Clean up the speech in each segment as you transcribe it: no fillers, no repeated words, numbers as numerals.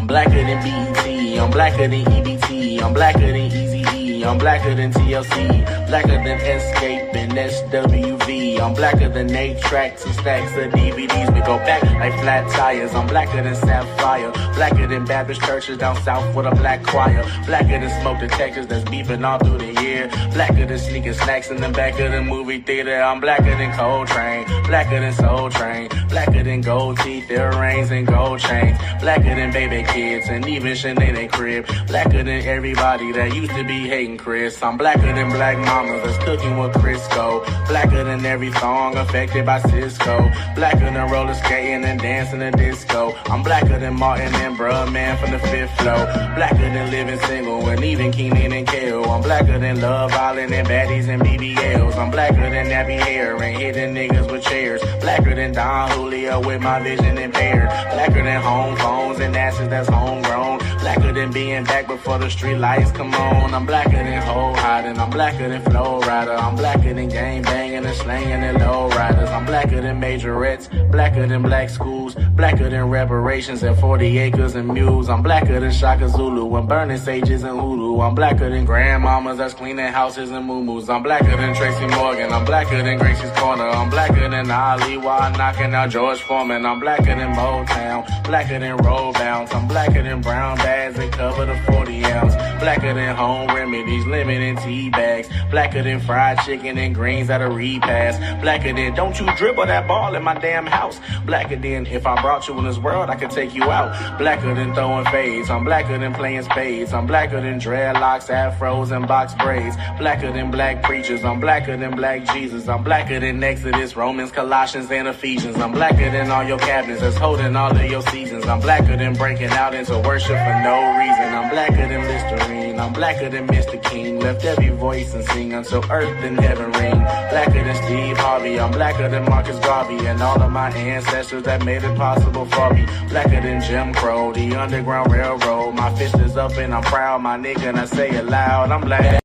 I'm blacker than BET, I'm blacker than EBT, I'm blacker than Eazy-E, I'm blacker than TLC, blacker than Escape and SWV, I'm blacker than 8 tracks and stacks of DVDs. We go back like flat tires, I'm blacker than Sapphire, blacker than Baptist churches down south with a black choir, blacker than smoke detectors that's beeping all through the year, blacker than sneaking snacks in the back of the movie theater. I'm blacker than Coltrane, blacker than Soul Train, blacker than gold teeth, earrings and gold chains, blacker than baby kids and even Sinead crib, blacker than everybody that used to be hating Chris. I'm blacker than black mamas that's cooking with Crisco, blacker than every song affected by Cisco, blacker than roller skating and dancing in disco. I'm blacker than Martin and Bruh Man from the Fifth Flow, blacker than living single and even Keenan and Kel. I'm blacker than Love Island and baddies and BBLs. I'm blacker than nappy hair and hitting niggas with chairs, blacker than Don Julio with my vision impaired, blacker than home phones and asses that's homegrown, blacker than being back before the street lights come on. I'm blacker than Whole Hiding, I'm blacker than Flow Rider, I'm blacker than gang banging and slanging and low riders. I'm blacker than majorettes, blacker than black schools, blacker than reparations and 40 acres and mules. I'm blacker than Shaka Zulu and burning sages and hoodoo. I'm blacker than grandmamas that's cleaning houses and moo-moos. I'm blacker than Tracy Morgan, I'm blacker than Gracie's Corner, I'm blacker than Ali while knocking out George Foreman. I'm blacker than Motown, blacker than Roll Bounce, I'm blacker than brown bags that cover the 40 ounce, blacker than home remedies, lemon and tea bags, blacker than fried chicken and greens at a repast, blacker than don't you dribble that ball in my damn house, blacker than if I brought you in this world I could take you out, blacker than throwing fades, I'm blacker than playing spades, I'm blacker than dreadlocks, afros and box braids, blacker than black preachers, I'm blacker than black Jesus, I'm blacker than Exodus, Romans, Colossians and Ephesians, I'm blacker than all your cabinets that's holding all of your seasons, I'm blacker than breaking out into worship for no reason, I'm blacker than Listerine, I'm blacker than Mr. King, left every voice and sing until earth and heaven ring, blacker than Steve Harvey, I'm blacker than Marcus Garvey and all of my ancestors that made it possible for me, blacker than Jim Crow, the Underground Railroad, my fist is up and I'm proud, my nigga, and I say it loud, I'm black.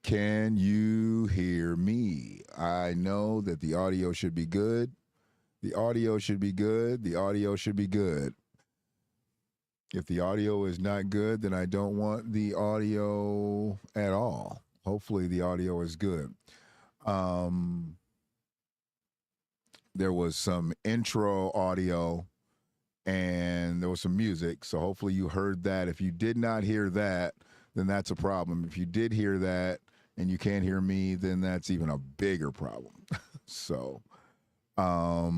Can you hear me? I know that the audio should be good. The audio should be good. The audio should be good. If the audio is not good, then I don't want the audio at all. Hopefully, the audio is good. Um, there was some intro audio and there was some music. So hopefully, you heard that. If you did not hear that, then that's a problem. If you did hear that, and you can't hear me, then that's even a bigger problem. So, I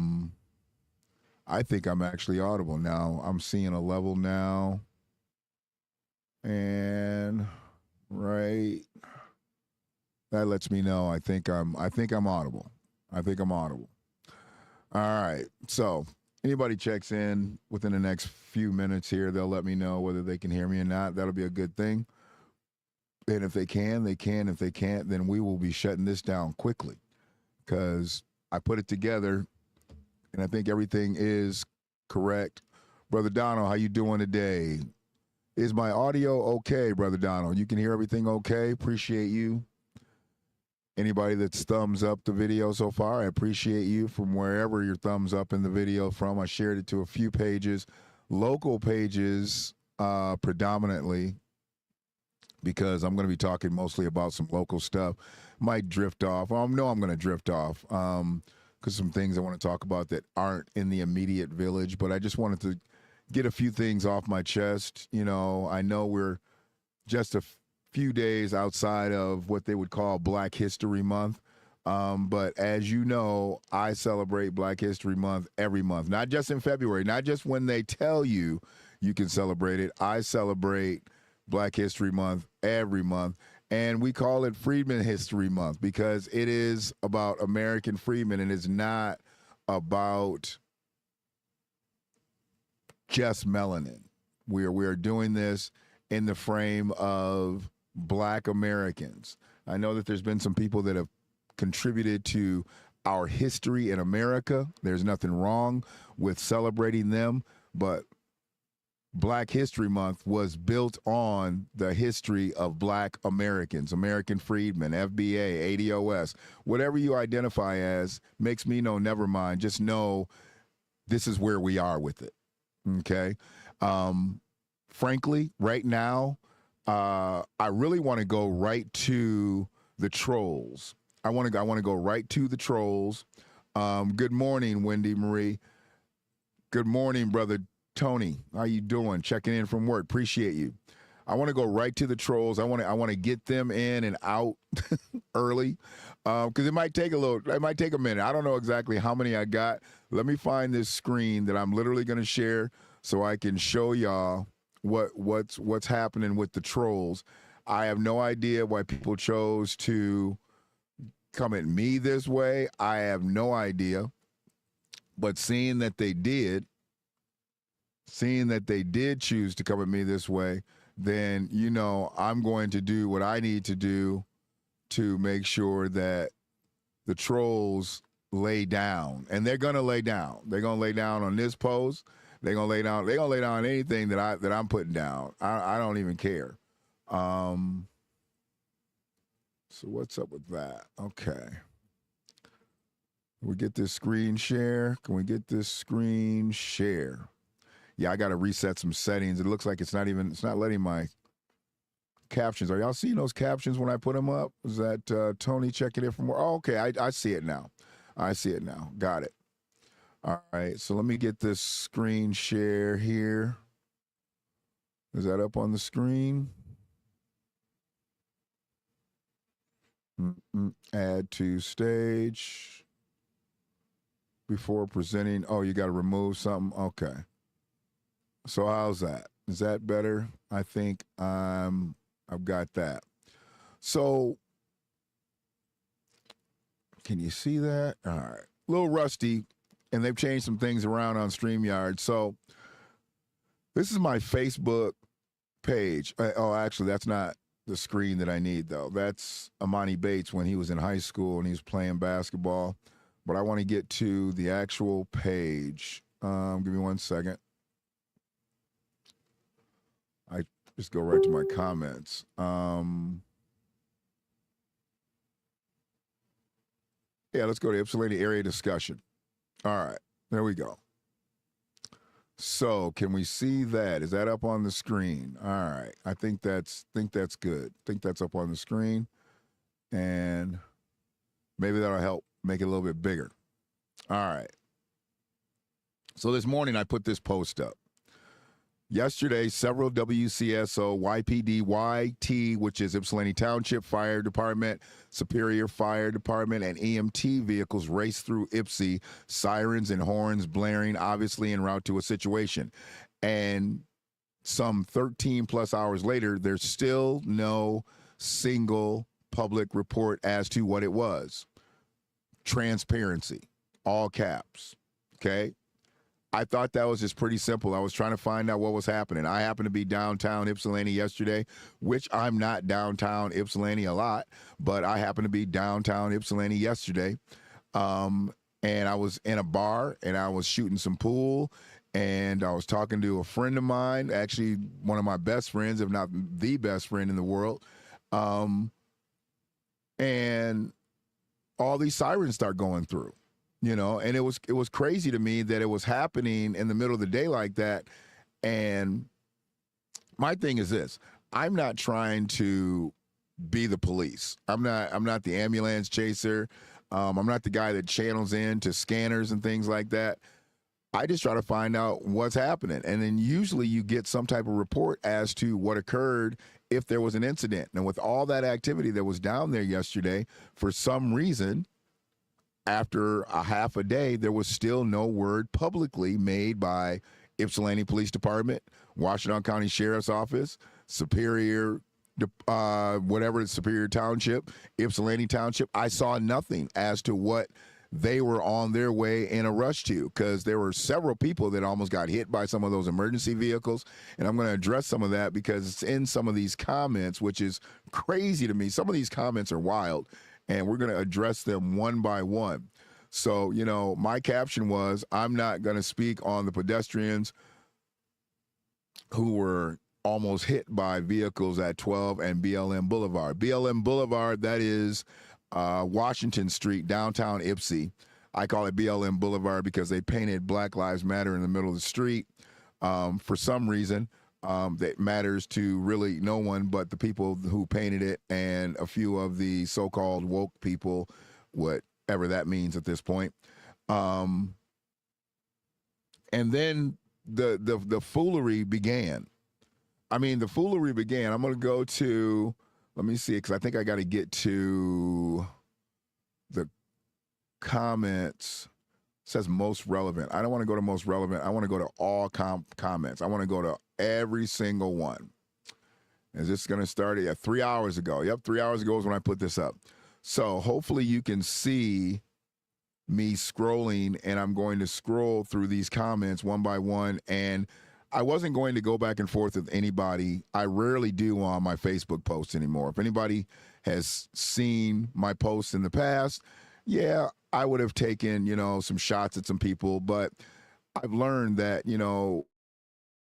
think I'm actually audible now. I'm seeing a level now, and right, that lets me know. I think I'm audible. I think I'm audible. All right. So, anybody checks in within the next few minutes here, they'll let me know whether they can hear me or not. That'll be a good thing. And if they can, they can. If they can't, then we will be shutting this down quickly because I put it together and I think everything is correct. Brother Donald, how you doing today? Is my audio okay, Brother Donald? You can hear everything okay? Appreciate you. Anybody that's thumbs up the video so far, I appreciate you from wherever your thumbs up in the video from. I shared it to a few pages, local pages predominantly, because I'm going to be talking mostly about some local stuff. Might drift off. I know I'm going to drift off because some things I want to talk about that aren't in the immediate village, but I just wanted to get a few things off my chest. You know, I know we're just a few days outside of what they would call Black History Month. But as you know, I celebrate Black History Month every month, not just in February, not just when they tell you you can celebrate it. I celebrate Black History Month every month. And we call it Freedmen History Month because it is about American freedmen and it's not about just melanin. We are doing this in the frame of Black Americans. I know that there's been some people that have contributed to our history in America. There's nothing wrong with celebrating them, but Black History Month was built on the history of Black Americans, American freedmen, FBA, ADOS, whatever you identify as, makes me know, never mind. Just know this is where we are with it. Okay. Frankly, right now, I really want to go right to the trolls. I want to go right to the trolls. Good morning, Wendy Marie. Good morning, brother Tony. How you doing? Checking in from work. Appreciate you. I want to go right to the trolls. I want to get them in and out early because it might take a minute. I don't know exactly how many I got. Let me find this screen that I'm literally going to share so I can show y'all what's happening with the trolls. I have no idea why people chose to come at me this way. I have no idea. But seeing that they did choose to come at me this way, then, you know, I'm going to do what I need to do to make sure that the trolls lay down. And they're going to lay down. They're going to lay down on this post. They're going to lay down. They're going to lay down on anything that I'm putting down. I don't even care. So what's up with that? Okay. Can we get this screen share? Can we get this screen share? Yeah, I got to reset some settings. It looks like it's not letting my captions. Are y'all seeing those captions when I put them up? Is that Tony checking in from where? Oh, okay, I see it now. I see it now. Got it. All right, so let me get this screen share here. Is that up on the screen? Add to stage. Before presenting, oh, you got to remove something? Okay. So how's that? Is that better? I think I've got that. So can you see that? All right. A little rusty, and they've changed some things around on StreamYard. So this is my Facebook page. Oh, actually, that's not the screen that I need, though. That's Amani Bates when he was in high school and he was playing basketball. But I want to get to the actual page. Give me 1 second. I just go right to my comments. Yeah, let's go to Ypsilanti area discussion. All right, there we go. So can we see that? Is that up on the screen? All right, I think that's good. I think that's up on the screen, and maybe that'll help make it a little bit bigger. All right. So this morning I put this post up. Yesterday, several WCSO, YPD, YT, which is Ypsilanti Township Fire Department, Superior Fire Department, and EMT vehicles raced through Ypsi, sirens and horns blaring, obviously en route to a situation. And some 13 plus hours later, there's still no single public report as to what it was. Transparency, all caps, okay? I thought that was just pretty simple. I was trying to find out what was happening. I happened to be downtown Ypsilanti yesterday, which I'm not downtown Ypsilanti a lot, but I happened to be downtown Ypsilanti yesterday. And I was in a bar and I was shooting some pool and I was talking to a friend of mine, actually one of my best friends, if not the best friend in the world. And all these sirens start going through. You know, and it was crazy to me that it was happening in the middle of the day like that. And my thing is this: I'm not trying to be the police. I'm not the ambulance chaser. I'm not the guy that channels in to scanners and things like that. I just try to find out what's happening, and then usually you get some type of report as to what occurred if there was an incident. And with all that activity that was down there yesterday, for some reason, after a half a day, there was still no word publicly made by Ypsilanti Police Department, Washington County Sheriff's Office, Superior whatever the Superior Township, Ypsilanti Township. I saw nothing as to what they were on their way in a rush to, because there were several people that almost got hit by some of those emergency vehicles. And I'm going to address some of that because it's in some of these comments, which is crazy to me. Some of these comments are wild, and we're going to address them one by one. So, you know, my caption was, I'm not going to speak on the pedestrians who were almost hit by vehicles at 12 and BLM Boulevard. BLM Boulevard, that is Washington Street, downtown Ypsi. I call it BLM Boulevard because they painted Black Lives Matter in the middle of the street for some reason that matters to really no one but the people who painted it and a few of the so-called woke people, whatever that means at this point. And then the foolery began. I mean, the foolery began. I'm going to go to, let me see, because I think I got to get to the comments. It says most relevant. I don't want to go to most relevant. I want to go to all comments. I want to go to every single one. Is this going to start at 3 hours ago? Yep, 3 hours ago is when I put this up. So hopefully you can see me scrolling, and I'm going to scroll through these comments one by one. And I wasn't going to go back and forth with anybody. I rarely do on my Facebook posts anymore. If anybody has seen my posts in the past, yeah, I would have taken, you know, some shots at some people, but I've learned that, you know,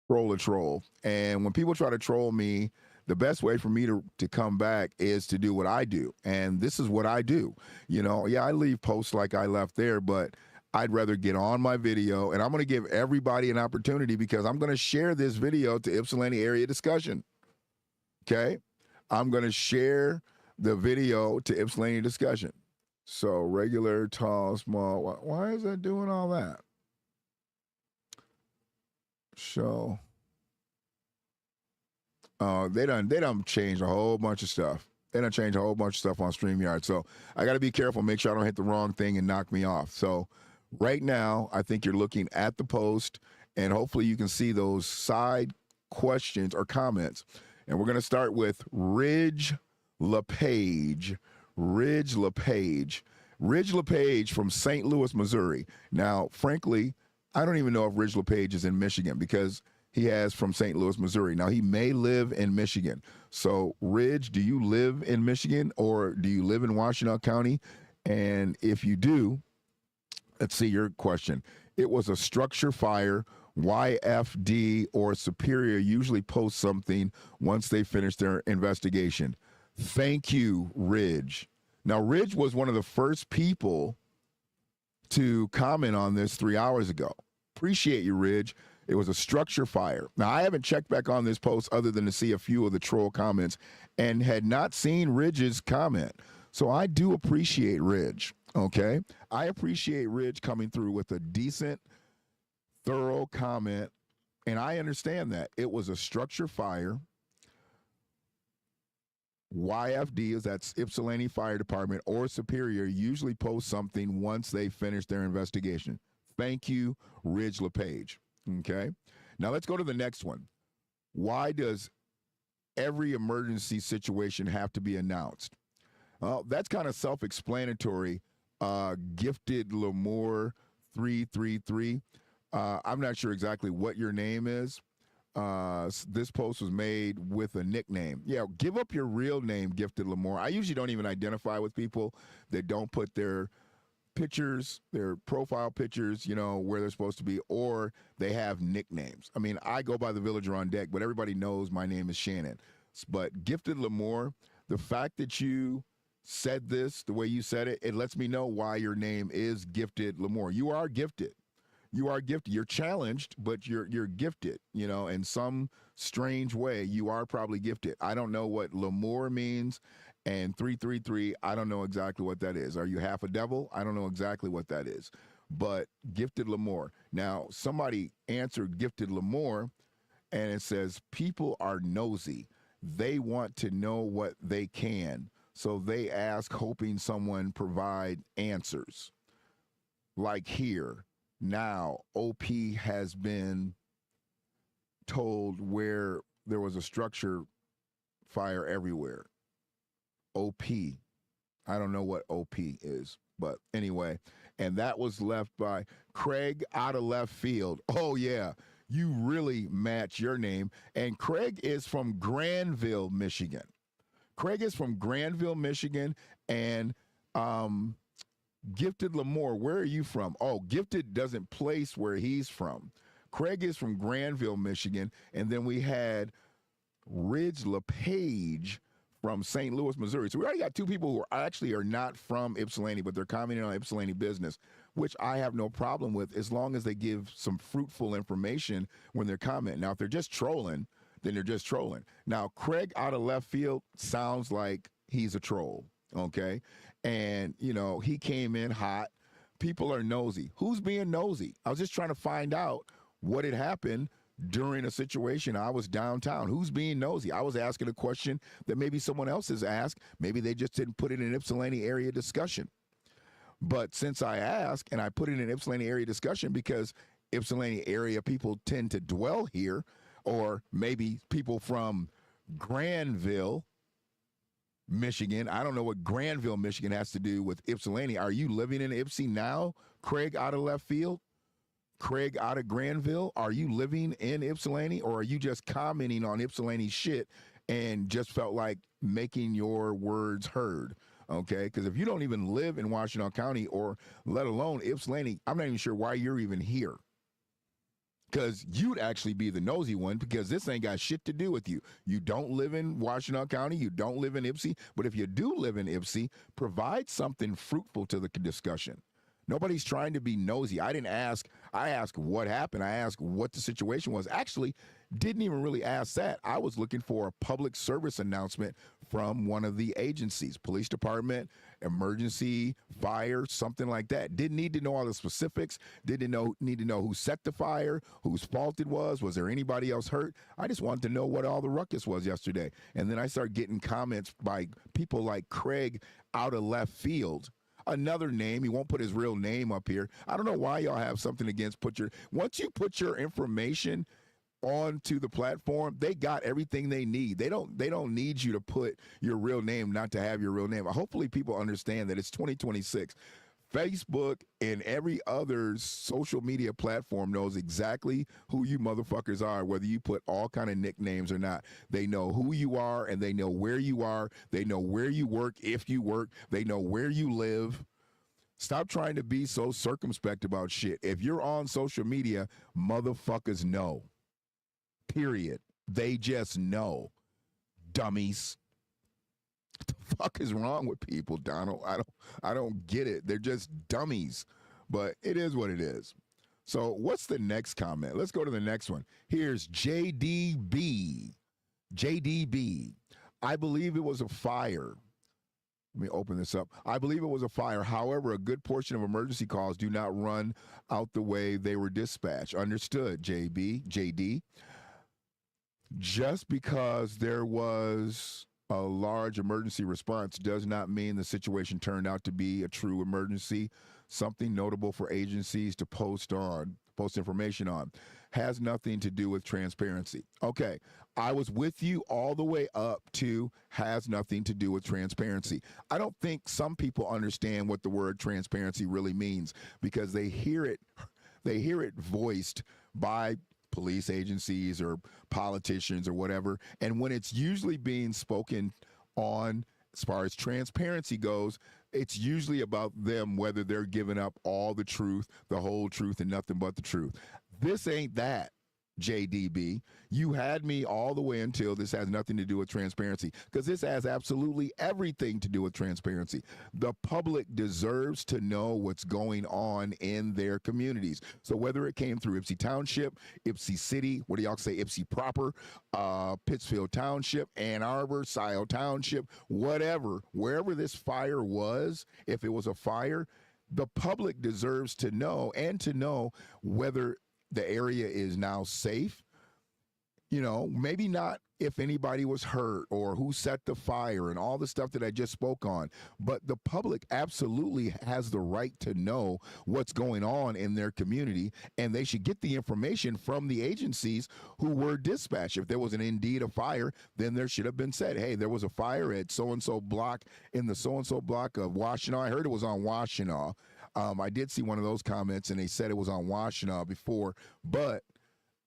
troll a troll. And when people try to troll me, the best way for me to come back is to do what I do. And this is what I do. You know, yeah, I leave posts like I left there, but I'd rather get on my video, and I'm going to give everybody an opportunity because I'm going to share this video to Ypsilanti area discussion. Okay? I'm going to share the video to Ypsilanti discussion. So regular, tall, small. Why is that doing all that? So, they done changed a whole bunch of stuff. They done changed a whole bunch of stuff on StreamYard. So I got to be careful, make sure I don't hit the wrong thing and knock me off. So right now, I think you're looking at the post, and hopefully you can see those side questions or comments. And we're going to start with Ridge LePage. Ridge LePage. Ridge LePage from St. Louis, Missouri. Now, frankly, I don't even know if Ridge LePage is in Michigan because he has from St. Louis, Missouri. Now, he may live in Michigan. So, Ridge, do you live in Michigan or do you live in Washtenaw County? And if you do, let's see your question. It was a structure fire. YFD or Superior usually post something once they finish their investigation. Thank you, Ridge. Now, Ridge was one of the first people to comment on this 3 hours ago. Appreciate you, Ridge. It was a structure fire. Now, I haven't checked back on this post other than to see a few of the troll comments and had not seen Ridge's comment. So I do appreciate Ridge, okay? I appreciate Ridge coming through with a decent, thorough comment, and I understand that. It was a structure fire. YFD, is that's Ypsilanti Fire Department or Superior, usually post something once they finish their investigation. Thank you, Ridge LePage. Okay. Now let's go to the next one. Why does every emergency situation have to be announced? Well, that's kind of self-explanatory. Gifted Lamore 333. I'm not sure exactly what your name is. This post was made with a nickname. Yeah, give up your real name, Gifted Lamore. I usually don't even identify with people that don't put their pictures, their profile pictures, you know, where they're supposed to be, or they have nicknames. I mean, I go by the Villager on Deck, but everybody knows my name is Shannon. But Gifted Lamore, the fact that you said this the way you said it, it lets me know why your name is Gifted Lamore. You are gifted. You are gifted. You're challenged, but you're gifted, you know, in some strange way. You are probably gifted. I don't know what Lamore means. And 333, I don't know exactly what that is. Are you half a devil? I don't know exactly what that is. But Gifted Lamore. Now, somebody answered Gifted Lamore, and it says, people are nosy. They want to know what they can. So they ask, hoping someone provide answers. Like here, now, OP has been told where there was a structure fire everywhere. OP. I don't know what OP is, but anyway. And that was left by Craig out of left field. Oh, yeah. You really match your name. And Craig is from Granville, Michigan. Craig is from Granville, Michigan. And Gifted Lamore, where are you from? Oh, Gifted doesn't place where he's from. Craig is from Granville, Michigan. And then we had Ridge LePage from St. Louis, Missouri. So we already got two people who actually are not from Ypsilanti, but they're commenting on Ypsilanti business, which I have no problem with as long as they give some fruitful information when they're commenting. Now, if they're just trolling, then they're just trolling. Now, Craig out of left field sounds like he's a troll, okay? And, you know, he came in hot. People are nosy. Who's being nosy? I was just trying to find out what had happened during a situation. I was downtown. Who's being nosy? I was asking a question that maybe someone else has asked. Maybe they just didn't put it in Ypsilanti area discussion. But since I asked and I put it in Ypsilanti area discussion because Ypsilanti area people tend to dwell here, or maybe people from Granville, Michigan. I don't know what Granville, Michigan has to do with Ypsilanti. Are you living in Ypsi now, Craig out of left field? Craig out of Granville, are you living in Ypsilanti, or are you just commenting on Ypsilanti shit and just felt like making your words heard? Okay, because if you don't even live in Washtenaw County, or let alone Ypsilanti, I'm not even sure why you're even here. Because you'd actually be the nosy one, because this ain't got shit to do with you. You don't live in Washtenaw County. You don't live in Ypsi. But if you do live in Ypsi, provide something fruitful to the discussion. Nobody's trying to be nosy. I didn't ask. I asked what happened. I asked what the situation was. Actually, didn't even really ask that. I was looking for a public service announcement from one of the agencies, police department, emergency, fire, something like that. Didn't need to know all the specifics. Didn't need to know who set the fire, whose fault it was. Was there anybody else hurt? I just wanted to know what all the ruckus was yesterday. And then I started getting comments by people like Craig out of left field. Another name, he won't put his real name up here. I don't know why y'all have something against once you put your information onto the platform, they got everything they need. They don't need you to put your real name, not to have your real name. Hopefully people understand that it's 2026. Facebook and every other social media platform knows exactly who you motherfuckers are, whether you put all kind of nicknames or not. They know who you are, and they know where you are. They know where you work, if you work. They know where you live. Stop trying to be so circumspect about shit. If you're on social media, motherfuckers know. Period. They just know. Dummies. What the fuck is wrong with people, Donald? I don't get it. They're just dummies. But it is what it is. So what's the next comment? Let's go to the next one. Here's JDB. JDB. I believe it was a fire. Let me open this up. I believe it was a fire. However, a good portion of emergency calls do not run out the way they were dispatched. Understood, JD. Just because there was a large emergency response does not mean the situation turned out to be a true emergency. Something notable for agencies to post information on. Has nothing to do with transparency. Okay, I was with you all the way up to has nothing to do with transparency. I don't think some people understand what the word transparency really means, because they hear it voiced by police agencies or politicians or whatever. And when it's usually being spoken on, as far as transparency goes, it's usually about them, whether they're giving up all the truth, the whole truth, and nothing but the truth. This ain't that, JDB. You had me all the way until this has nothing to do with transparency, because this has absolutely everything to do with transparency. The public deserves to know what's going on in their communities. So whether it came through Ypsi Township, Ypsi City, what do y'all say, Ypsi proper, Pittsfield Township, Ann Arbor, Scioto Township, whatever, wherever this fire was, if it was a fire, the public deserves to know, and to know whether the area is now safe. You know, maybe not if anybody was hurt or who set the fire and all the stuff that I just spoke on. But the public absolutely has the right to know what's going on in their community, and they should get the information from the agencies who were dispatched. If there was indeed a fire, then there should have been said, hey, there was a fire at so-and-so block in the so-and-so block of Washtenaw. I heard it was on Washtenaw. I did see one of those comments, and they said it was on Washtenaw before, but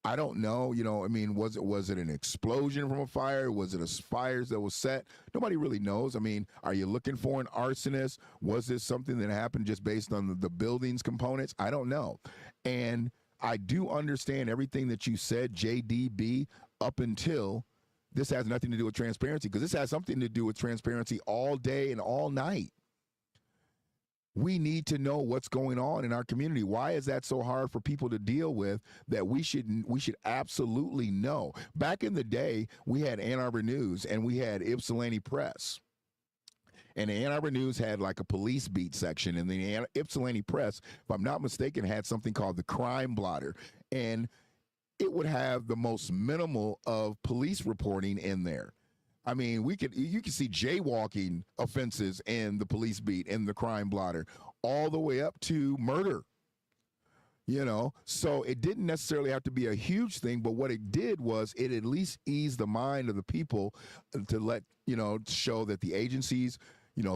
I don't know, I mean, was it an explosion from a fire? Was it a fire that was set? Nobody really knows. I mean, are you looking for an arsonist? Was this something that happened just based on the building's components? I don't know. And I do understand everything that you said, JDB, up until this has nothing to do with transparency, because this has something to do with transparency all day and all night. We need to know what's going on in our community. Why is that so hard for people to deal with, that we should absolutely know? Back in the day, we had Ann Arbor News and we had Ypsilanti Press. And the Ann Arbor News had like a police beat section, and the Ypsilanti Press, if I'm not mistaken, had something called the Crime Blotter. And it would have the most minimal of police reporting in there. I mean, you can see jaywalking offenses in the police beat, in the Crime Blotter, all the way up to murder. So it didn't necessarily have to be a huge thing, but what it did was it at least eased the mind of the people to let, show that the agencies,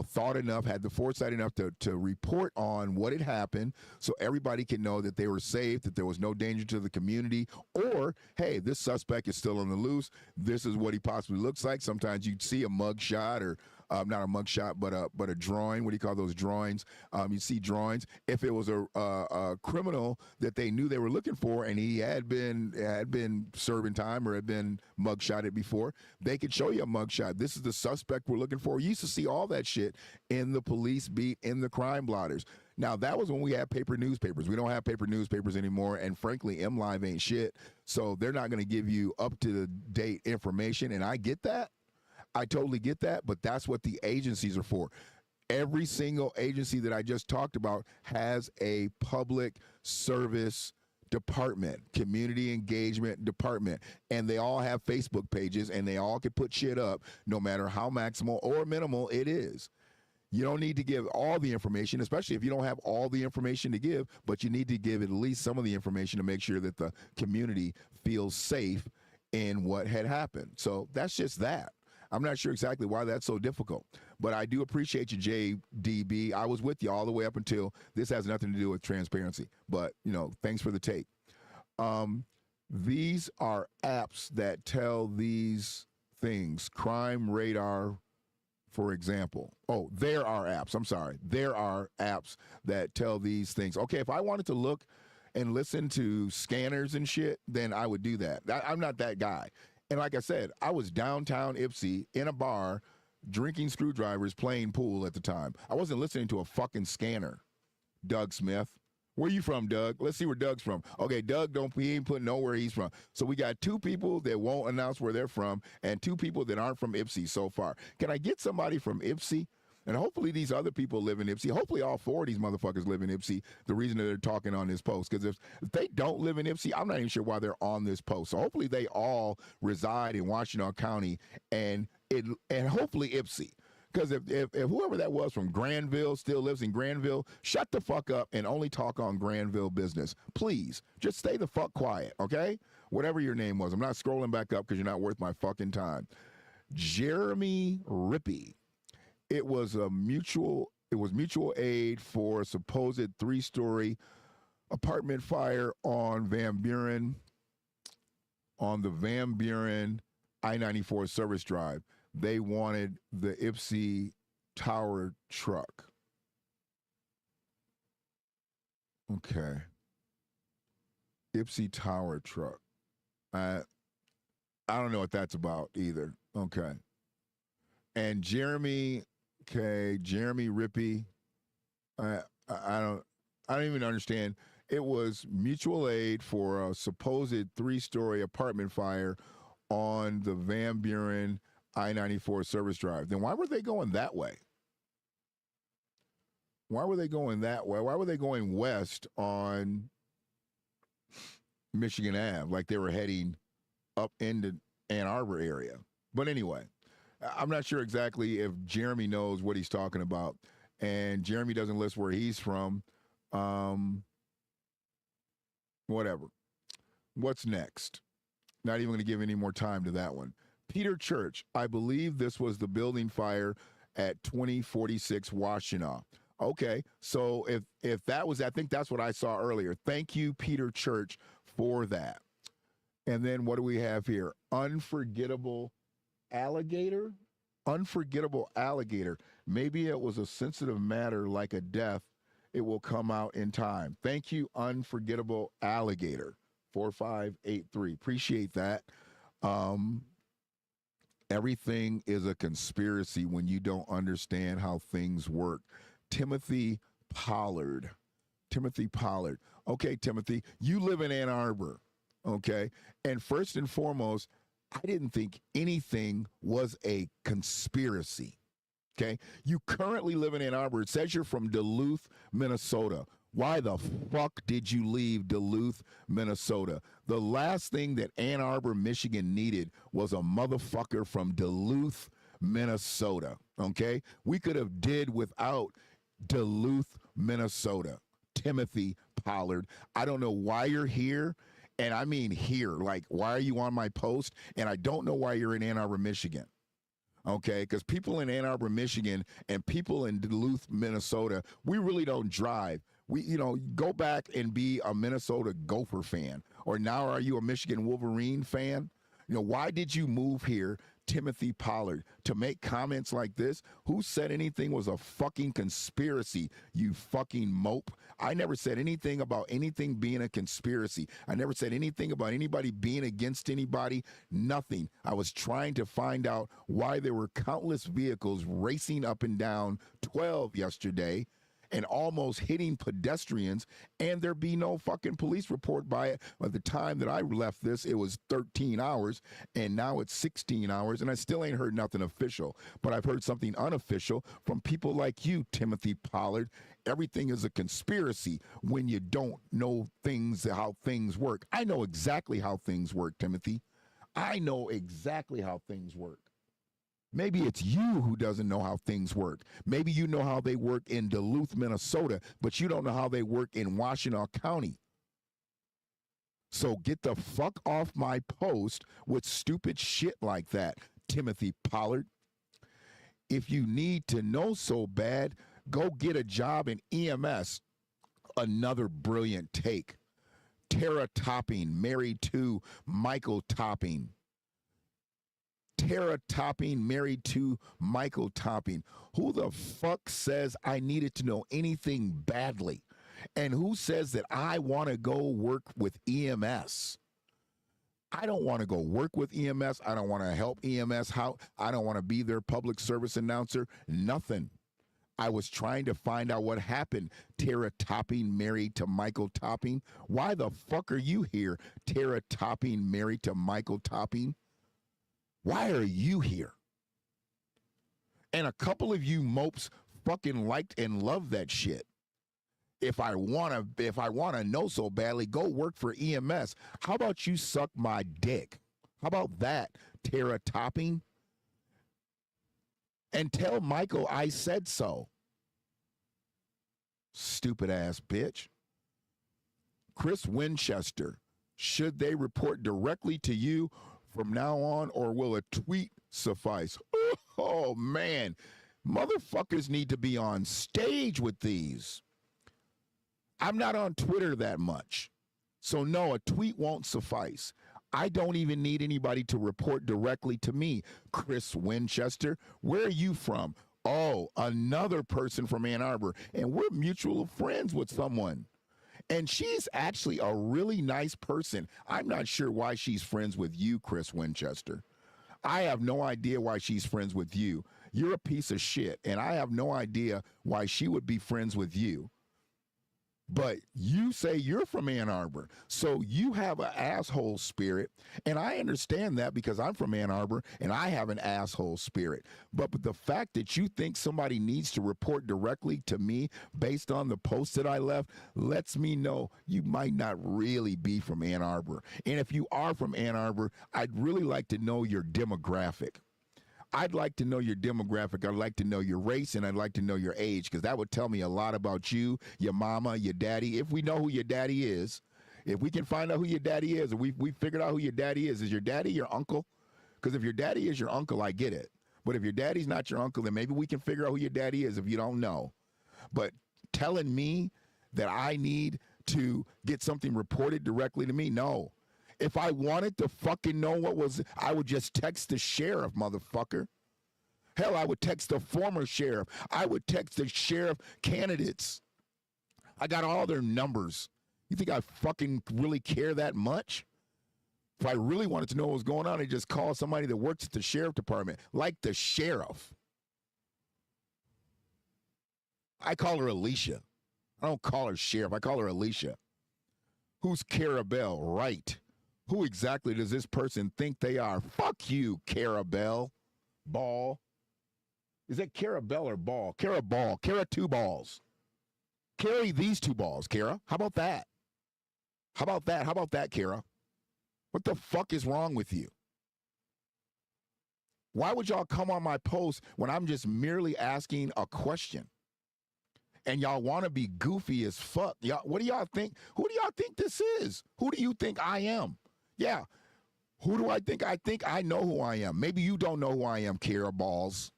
thought enough, had the foresight enough to report on what had happened, so everybody can know that they were safe, that there was no danger to the community, or, hey, this suspect is still on the loose. This is what he possibly looks like. Sometimes you'd see a mug shot, or not a mug shot, but a drawing. What do you call those drawings? You see drawings. If it was a criminal that they knew they were looking for, and he had been serving time or had been mug shotted before, they could show you a mug shot. This is the suspect we're looking for. You used to see all that shit in the police beat, in the Crime Blotters. Now, that was when we had paper newspapers. We don't have paper newspapers anymore, and frankly, MLive ain't shit, so they're not going to give you up-to-the-date information, and I get that. I totally get that, but that's what the agencies are for. Every single agency that I just talked about has a public service department, community engagement department, and they all have Facebook pages, and they all can put shit up no matter how maximal or minimal it is. You don't need to give all the information, especially if you don't have all the information to give, but you need to give at least some of the information to make sure that the community feels safe in what had happened. So that's just that. I'm not sure exactly why that's so difficult, but I do appreciate you, JDB. I was with you all the way up until this has nothing to do with transparency, but thanks for the take. These are apps that tell these things. Crime Radar, for example. Oh, there are apps. I'm sorry. There are apps that tell these things. Okay, if I wanted to look and listen to scanners and shit, then I would do that. I'm not that guy. And like I said, I was downtown Ypsi in a bar, drinking screwdrivers, playing pool at the time. I wasn't listening to a fucking scanner. Doug Smith. Where you from, Doug? Let's see where Doug's from. Okay, Doug, he ain't putting nowhere he's from. So we got two people that won't announce where they're from and two people that aren't from Ypsi so far. Can I get somebody from Ypsi? And hopefully these other people live in Ypsi. Hopefully all four of these motherfuckers live in Ypsi, the reason that they're talking on this post. Because if they don't live in Ypsi, I'm not even sure why they're on this post. So hopefully they all reside in Washtenaw County and hopefully Ypsi. Because if whoever that was from Granville still lives in Granville, shut the fuck up and only talk on Granville business. Please, just stay the fuck quiet, okay? Whatever your name was. I'm not scrolling back up because you're not worth my fucking time. Jeremy Rippey. It was mutual aid for a supposed 3-story apartment fire on the Van Buren I-94 service drive. They wanted the Ypsi Tower truck. Okay. Ypsi Tower truck. I don't know what that's about either. Okay. And Jeremy Rippey, I don't even understand. It was mutual aid for a supposed 3-story apartment fire on the Van Buren I-94 service drive. Then why were they going that way? Why were they going that way? Why were they going west on Michigan Ave? Like they were heading up into Ann Arbor area. But anyway, I'm not sure exactly if Jeremy knows what he's talking about, and Jeremy doesn't list where he's from. Whatever. What's next? Not even going to give any more time to that one. Peter Church, I believe this was the building fire at 2046 Washtenaw. Okay, so if that was, I think that's what I saw earlier. Thank you, Peter Church, for that. And then what do we have here? Unforgettable alligator? Unforgettable alligator. Maybe it was a sensitive matter like a death. It will come out in time. Thank you, Unforgettable Alligator. 4583. Appreciate that. Everything is a conspiracy when you don't understand how things work. Timothy Pollard. Timothy Pollard. Okay, Timothy, you live in Ann Arbor. Okay. And first and foremost, I didn't think anything was a conspiracy. Okay. You currently live in Ann Arbor. It says you're from Duluth, Minnesota. Why the fuck did you leave Duluth, Minnesota? The last thing that Ann Arbor, Michigan needed was a motherfucker from Duluth, Minnesota. Okay? We could have did without Duluth, Minnesota. Timothy Pollard. I don't know why you're here. And I mean here. Like, why are you on my post? And I don't know why you're in Ann Arbor, Michigan. Okay, because people in Ann Arbor, Michigan, and people in Duluth, Minnesota, we really don't drive. We, go back and be a Minnesota Gopher fan. Or now are you a Michigan Wolverine fan? Why did you move here, Timothy Pollard, to make comments like this? Who said anything was a fucking conspiracy, you fucking mope? I never said anything about anything being a conspiracy. I never said anything about anybody being against anybody. Nothing. I was trying to find out why there were countless vehicles racing up and down 12 yesterday and almost hitting pedestrians, and there be no fucking police report by it. By the time that I left this, it was 13 hours, and now it's 16 hours, and I still ain't heard nothing official. But I've heard something unofficial from people like you, Timothy Pollard. Everything is a conspiracy when you don't know how things work. I know exactly how things work, Timothy. I know exactly how things work. Maybe it's you who doesn't know how things work. Maybe you know how they work in Duluth, Minnesota, but you don't know how they work in Washtenaw County. So get the fuck off my post with stupid shit like that, Timothy Pollard. If you need to know so bad, go get a job in EMS. Another brilliant take. Tara Topping, married to Michael Topping. Tara Topping, married to Michael Topping. Who the fuck says I needed to know anything badly? And who says that I want to go work with EMS? I don't want to go work with EMS. I don't want to help EMS. I don't want to be their public service announcer. Nothing. I was trying to find out what happened. Tara Topping, married to Michael Topping. Why the fuck are you here, Tara Topping, married to Michael Topping? Why are you here? And a couple of you mopes fucking liked and loved that shit. If I wanna know so badly, go work for EMS. How about you suck my dick? How about that, Tara Topping? And tell Michael I said so. Stupid ass bitch. Chris Winchester, should they report directly to you from now on, or will a tweet suffice? Oh, man. Motherfuckers need to be on stage with these. I'm not on Twitter that much. So, no, a tweet won't suffice. I don't even need anybody to report directly to me. Chris Winchester, where are you from? Oh, another person from Ann Arbor. And we're mutual friends with someone. And she's actually a really nice person. I'm not sure why she's friends with you, Chris Winchester. I have no idea why she's friends with you. You're a piece of shit, and I have no idea why she would be friends with you. But you say you're from Ann Arbor, so you have an asshole spirit, and I understand that because I'm from Ann Arbor and I have an asshole spirit. But the fact that you think somebody needs to report directly to me based on the post that I left lets me know you might not really be from Ann Arbor. And if you are from Ann Arbor, I'd really like to know your demographic. I'd like to know your demographic. I'd like to know your race, and I'd like to know your age, because that would tell me a lot about you, your mama, your daddy. If we know who your daddy is, if we can find out who your daddy is, or we figured out who your daddy is your daddy your uncle? Because if your daddy is your uncle, I get it. But if your daddy's not your uncle, then maybe we can figure out who your daddy is if you don't know. But telling me that I need to get something reported directly to me, no. If I wanted to fucking know what was, I would just text the sheriff, motherfucker. Hell, I would text the former sheriff. I would text the sheriff candidates. I got all their numbers. You think I fucking really care that much? If I really wanted to know what was going on, I'd just call somebody that works at the sheriff department, like the sheriff. I call her Alicia. I don't call her sheriff. I call her Alicia. Who's Carabelle? Right. Who exactly does this person think they are? Fuck you, Carabelle. Ball. Is that Carabelle or Ball? Cara Ball. Cara two balls. Carry these two balls, Cara. How about that? How about that? How about that, Cara? What the fuck is wrong with you? Why would y'all come on my post when I'm just merely asking a question? And y'all want to be goofy as fuck. Y'all, what do y'all think? Who do y'all think this is? Who do you think I am? Yeah. Who do I think? I think I know who I am. Maybe you don't know who I am, Cara Balls.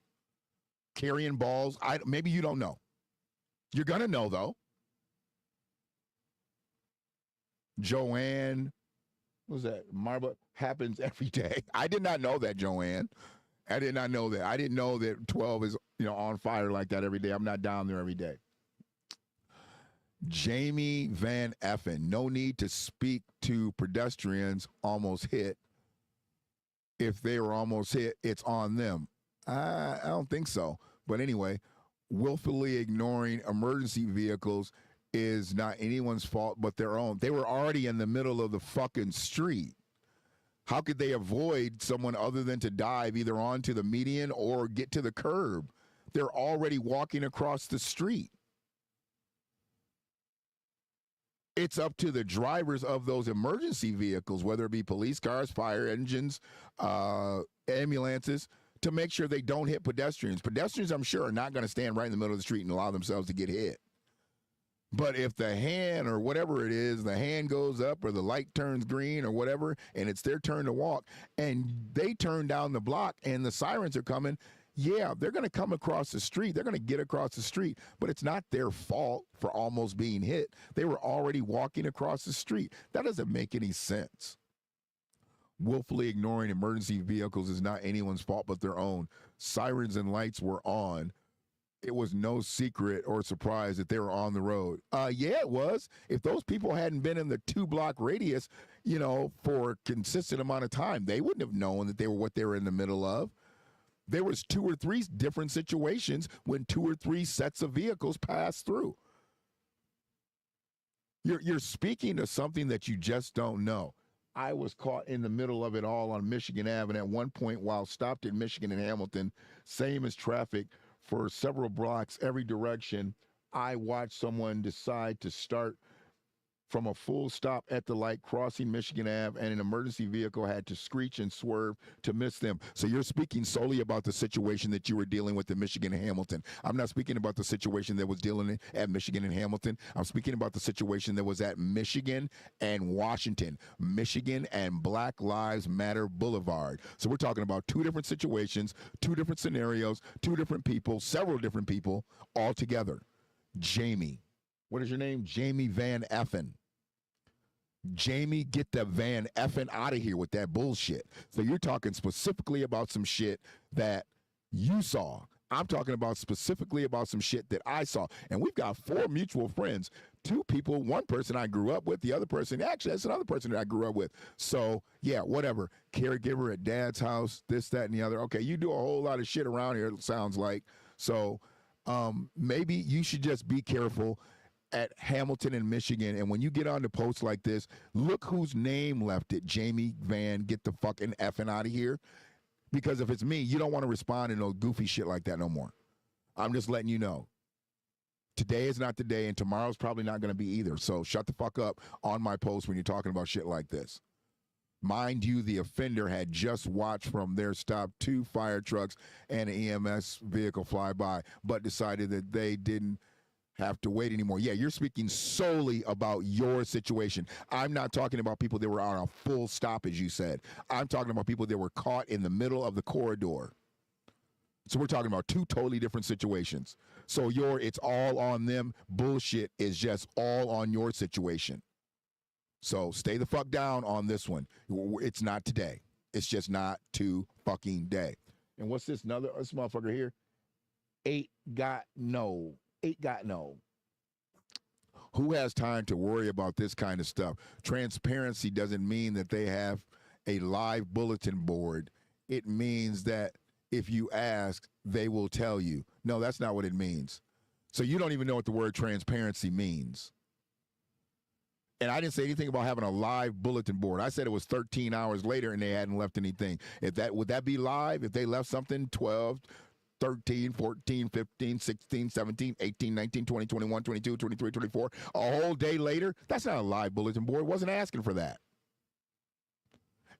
Carrying balls. Maybe you don't know. You're going to know, though. Joanne. What was that? Marba happens every day. I did not know that, Joanne. I did not know that. I didn't know that 12 is, on fire like that every day. I'm not down there every day. Jamie Van Effen, no need to speak to pedestrians almost hit. If they were almost hit, it's on them. I don't think so. But anyway, willfully ignoring emergency vehicles is not anyone's fault but their own. They were already in the middle of the fucking street. How could they avoid someone other than to dive either onto the median or get to the curb? They're already walking across the street. It's up to the drivers of those emergency vehicles, whether it be police cars, fire engines, ambulances, to make sure they don't hit pedestrians. Pedestrians, I'm sure, are not going to stand right in the middle of the street and allow themselves to get hit. But if the hand or whatever it is, the hand goes up or the light turns green or whatever, and it's their turn to walk, and they turn down the block and the sirens are coming, yeah, they're going to come across the street. They're going to get across the street, but it's not their fault for almost being hit. They were already walking across the street. That doesn't make any sense. Willfully ignoring emergency vehicles is not anyone's fault but their own. Sirens and lights were on. It was no secret or surprise that they were on the road. Yeah, it was. If those people hadn't been in the 2-block radius, for a consistent amount of time, they wouldn't have known that they were what they were in the middle of. There was 2 or 3 different situations when 2 or 3 sets of vehicles passed through. You're speaking to something that you just don't know. I was caught in the middle of it all on Michigan Ave, and at one point while stopped in Michigan and Hamilton, same as traffic for several blocks, every direction, I watched someone decide to start from a full stop at the light crossing Michigan Ave, and an emergency vehicle had to screech and swerve to miss them. So you're speaking solely about the situation that you were dealing with in Michigan and Hamilton. I'm not speaking about the situation that was dealing at Michigan and Hamilton. I'm speaking about the situation that was at Michigan and Washington, Michigan and Black Lives Matter Boulevard. So we're talking about 2 different situations, 2 different scenarios, 2 different people, several different people all together. Jamie. What is your name? Jamie Van Effen. Jamie, get the Van Effen out of here with that bullshit. So you're talking specifically about some shit that you saw. I'm talking about specifically about some shit that I saw. And we've got 4 mutual friends, 2 people, 1 person I grew up with, the other person, actually, that's another person that I grew up with. So, yeah, whatever. Caregiver at dad's house, this, that, and the other. Okay, you do a whole lot of shit around here, it sounds like. So maybe you should just be careful at Hamilton in Michigan, and when you get on the posts like this, look whose name left it. Jamie Van, get the fucking effing out of here. Because if it's me, you don't want to respond to no goofy shit like that no more. I'm just letting you know. Today is not the day, and tomorrow's probably not going to be either. So shut the fuck up on my post when you're talking about shit like this. Mind you, the offender had just watched from their stop 2 fire trucks and an EMS vehicle fly by, but decided that they didn't have to wait anymore. Yeah, you're speaking solely about your situation. I'm not talking about people that were on a full stop, as you said. I'm talking about people that were caught in the middle of the corridor. So we're talking about 2 totally different situations. So it's all on them bullshit is just all on your situation. So stay the fuck down on this one. It's not today. It's just not too fucking day. And what's this this motherfucker here? 8 got no. Who has time to worry about this kind of stuff? Transparency doesn't mean that they have a live bulletin board. It means that if you ask, they will tell you. No, that's not what it means. So you don't even know what the word transparency means. And I didn't say anything about having a live bulletin board. I said it was 13 hours later and they hadn't left anything. Would that be live if they left something 12, 13, 14, 15, 16, 17, 18, 19, 20, 21, 22, 23, 24, a whole day later? That's not a live bulletin board. Wasn't asking for that.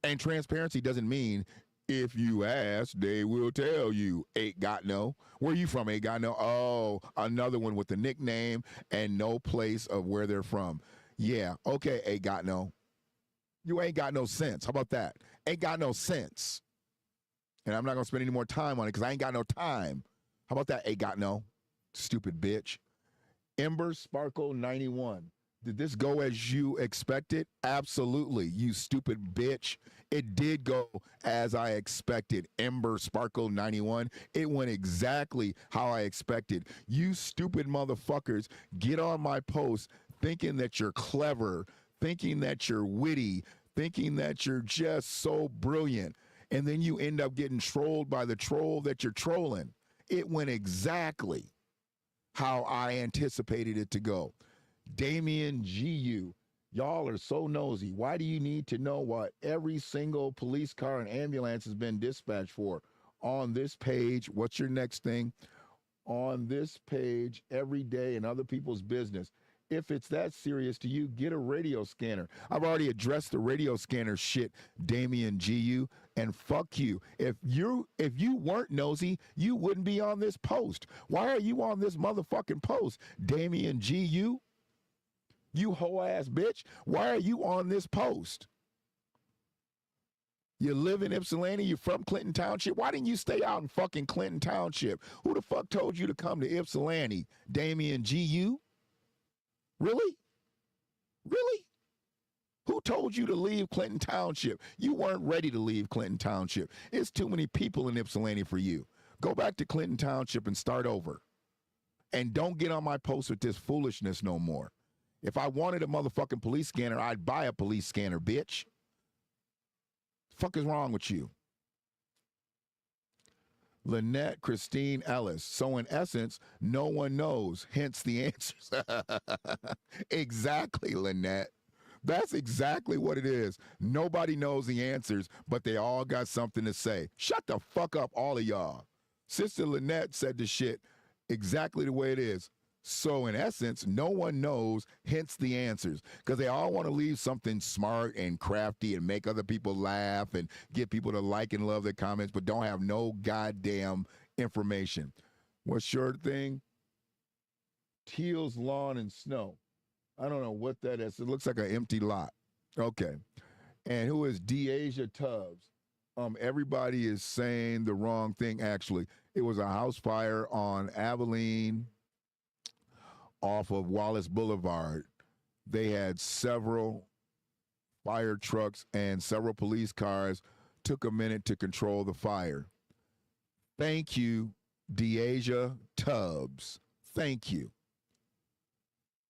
And transparency doesn't mean if you ask, they will tell you. 8 got no. Where are you from, 8 got no? Oh, another one with the nickname and no place of where they're from. Yeah, okay, 8 got no. You ain't got no sense. How about that? Ain't got no sense. And I'm not going to spend any more time on it because I ain't got no time. How about that, 8 got no? Stupid bitch. Ember Sparkle 91. Did this go as you expected? Absolutely, you stupid bitch. It did go as I expected. Ember Sparkle 91. It went exactly how I expected. You stupid motherfuckers get on my post thinking that you're clever, thinking that you're witty, thinking that you're just so brilliant. And then you end up getting trolled by the troll that you're trolling. It went exactly how I anticipated it to go. Damien GU, y'all are so nosy. Why do you need to know what every single police car and ambulance has been dispatched for? On this page, what's your next thing? On this page, every day in other people's business. If it's that serious to you, get a radio scanner. I've already addressed the radio scanner shit, Damien GU, and fuck you. If you weren't nosy, you wouldn't be on this post. Why are you on this motherfucking post, Damien GU? You hoe ass bitch. Why are you on this post? You live in Ypsilanti, you're from Clinton Township. Why didn't you stay out in fucking Clinton Township? Who the fuck told you to come to Ypsilanti, Damien GU? Really? Really? Who told you to leave Clinton Township? You weren't ready to leave Clinton Township. It's too many people in Ypsilanti for you. Go back to Clinton Township and start over. And don't get on my post with this foolishness no more. If I wanted a motherfucking police scanner, I'd buy a police scanner, bitch. The fuck is wrong with you? Lynette Christine Ellis. So in essence, no one knows, hence the answers. Exactly, Lynette. That's exactly what it is. Nobody knows the answers, but they all got something to say. Shut the fuck up, all of y'all. Sister Lynette said the shit exactly the way it is. So in essence, no one knows, hence the answers, because they all want to leave something smart and crafty and make other people laugh and get people to like and love their comments, but don't have no goddamn information. What's your thing? Teal's Lawn and Snow. I don't know what that is. It looks like an empty lot. Okay. And who is Deasia Tubbs? Everybody is saying the wrong thing, actually. It was a house fire on Abilene off of Wallace Boulevard. They had several fire trucks and several police cars. Took a minute to control the fire. Thank you, Deasia Tubbs. Thank you.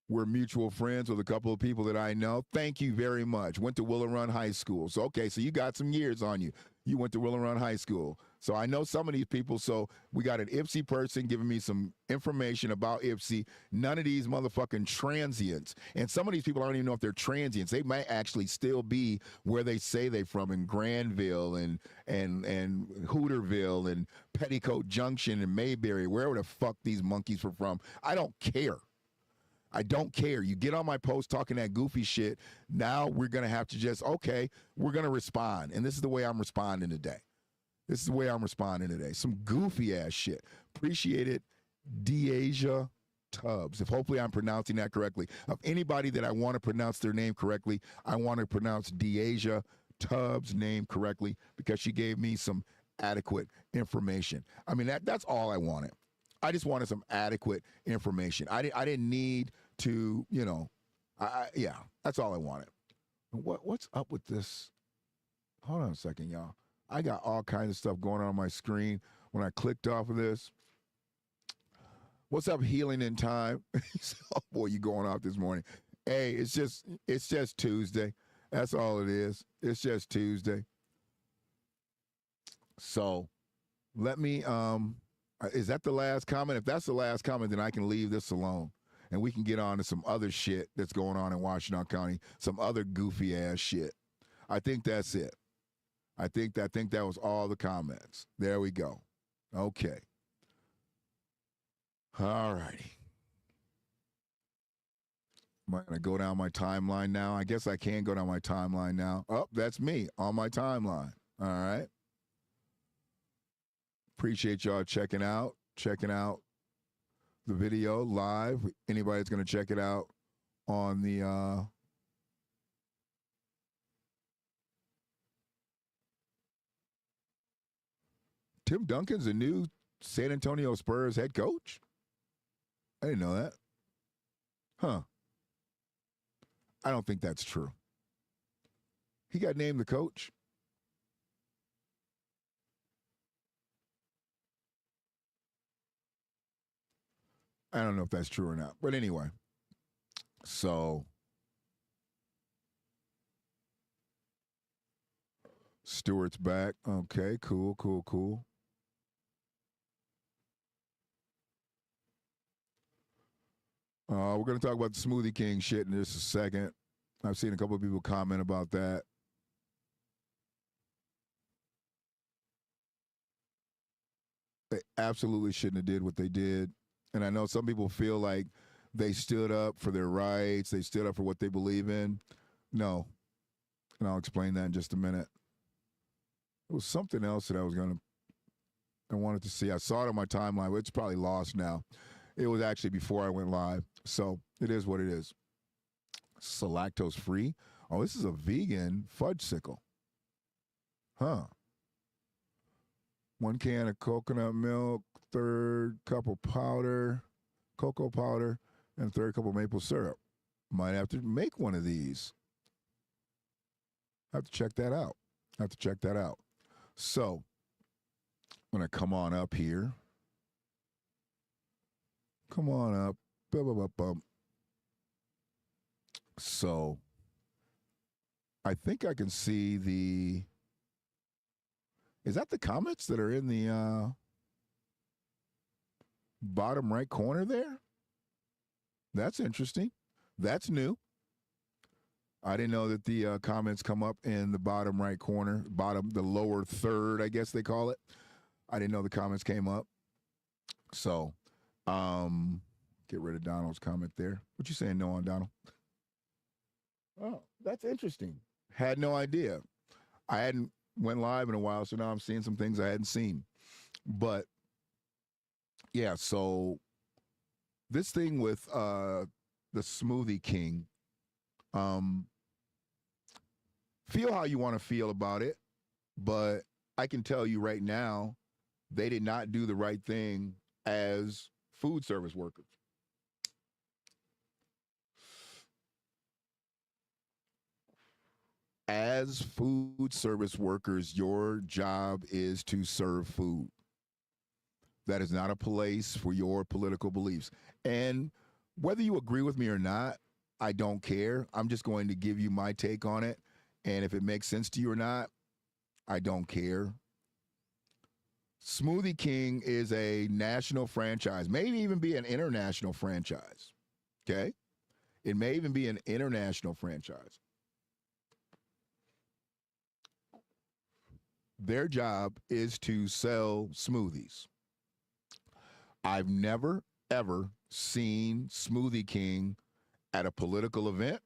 We're mutual friends with a couple of people that I know. Thank you very much. Went to Willow Run High School. So, okay, so you got some years on you. You went to Willow Run High School. So I know some of these people. So we got an Ipsy person giving me some information about Ipsy. None of these motherfucking transients. And some of these people, I don't even know if they're transients. They might actually still be where they say they're from, in Granville and Hooterville and Petticoat Junction and Mayberry, wherever the fuck these monkeys were from. I don't care. I don't care. You get on my post talking that goofy shit. Now we're going to have to just, okay, we're going to respond. And this is the way I'm responding today. This is the way I'm responding today. Some goofy ass shit. Appreciate it, Deasia Tubbs. If hopefully I'm pronouncing that correctly. Of anybody that I want to pronounce their name correctly, I want to pronounce Deasia Tubbs' name correctly because she gave me some adequate information. I mean, that's all I wanted. I just wanted some adequate information. I didn't need to, you know, yeah, that's all I wanted. What's up with this? Hold on a second, y'all. I got all kinds of stuff going on my screen when I clicked off of this. What's up, Healing in Time? Oh boy, you going off this morning. Hey, it's just Tuesday. That's all it is. It's just Tuesday. So let me, is that the last comment? If that's the last comment, then I can leave this alone. And we can get on to some other shit that's going on in Washington County, some other goofy ass shit. I think that's it. I think that was all the comments. There we go. Okay. All righty. Am I going to go down my timeline now? I guess I can go down my timeline now. Oh, that's me on my timeline. All right. Appreciate y'all checking out the video live. Anybody that's going to check it out on the Tim Duncan's the new San Antonio Spurs head coach? I didn't know that. Huh. I don't think that's true. He got named the coach. I don't know if that's true or not. But anyway, so Stewart's back. Okay, cool. We're going to talk about the Smoothie King shit in just a second. I've seen a couple of people comment about that. They absolutely shouldn't have did what they did. And I know some people feel like they stood up for their rights. They stood up for what they believe in. No. And I'll explain that in just a minute. It was something else that I wanted to see. I saw it on my timeline, but it's probably lost now. It was actually before I went live. So it is what it is. It's lactose free. Oh, this is a vegan fudgesicle. Huh. 1 can of coconut milk, 1/3 cup of cocoa powder, and 1/3 cup of maple syrup. Might have to make one of these. Have to check that out. So, I'm going to come on up here. Come on up. So, I think I can see is that the comments that are in the bottom right corner there? That's interesting. That's new. I didn't know that the comments come up in the bottom right corner, the lower third, I guess they call it. I didn't know the comments came up. So, get rid of Donald's comment there. What you saying no on Donald? Oh, that's interesting. Had no idea. I hadn't went live in a while, so now I'm seeing some things I hadn't seen. But yeah, so this thing with the Smoothie King, feel how you want to feel about it, but I can tell you right now, they did not do the right thing as food service workers. As food service workers, your job is to serve food. That is not a place for your political beliefs. And whether you agree with me or not, I don't care. I'm just going to give you my take on it. And if it makes sense to you or not, I don't care. Smoothie King is a national franchise, maybe even be an international franchise. Okay? It may even be an international franchise. Their job is to sell smoothies. I've never, ever seen Smoothie King at a political event.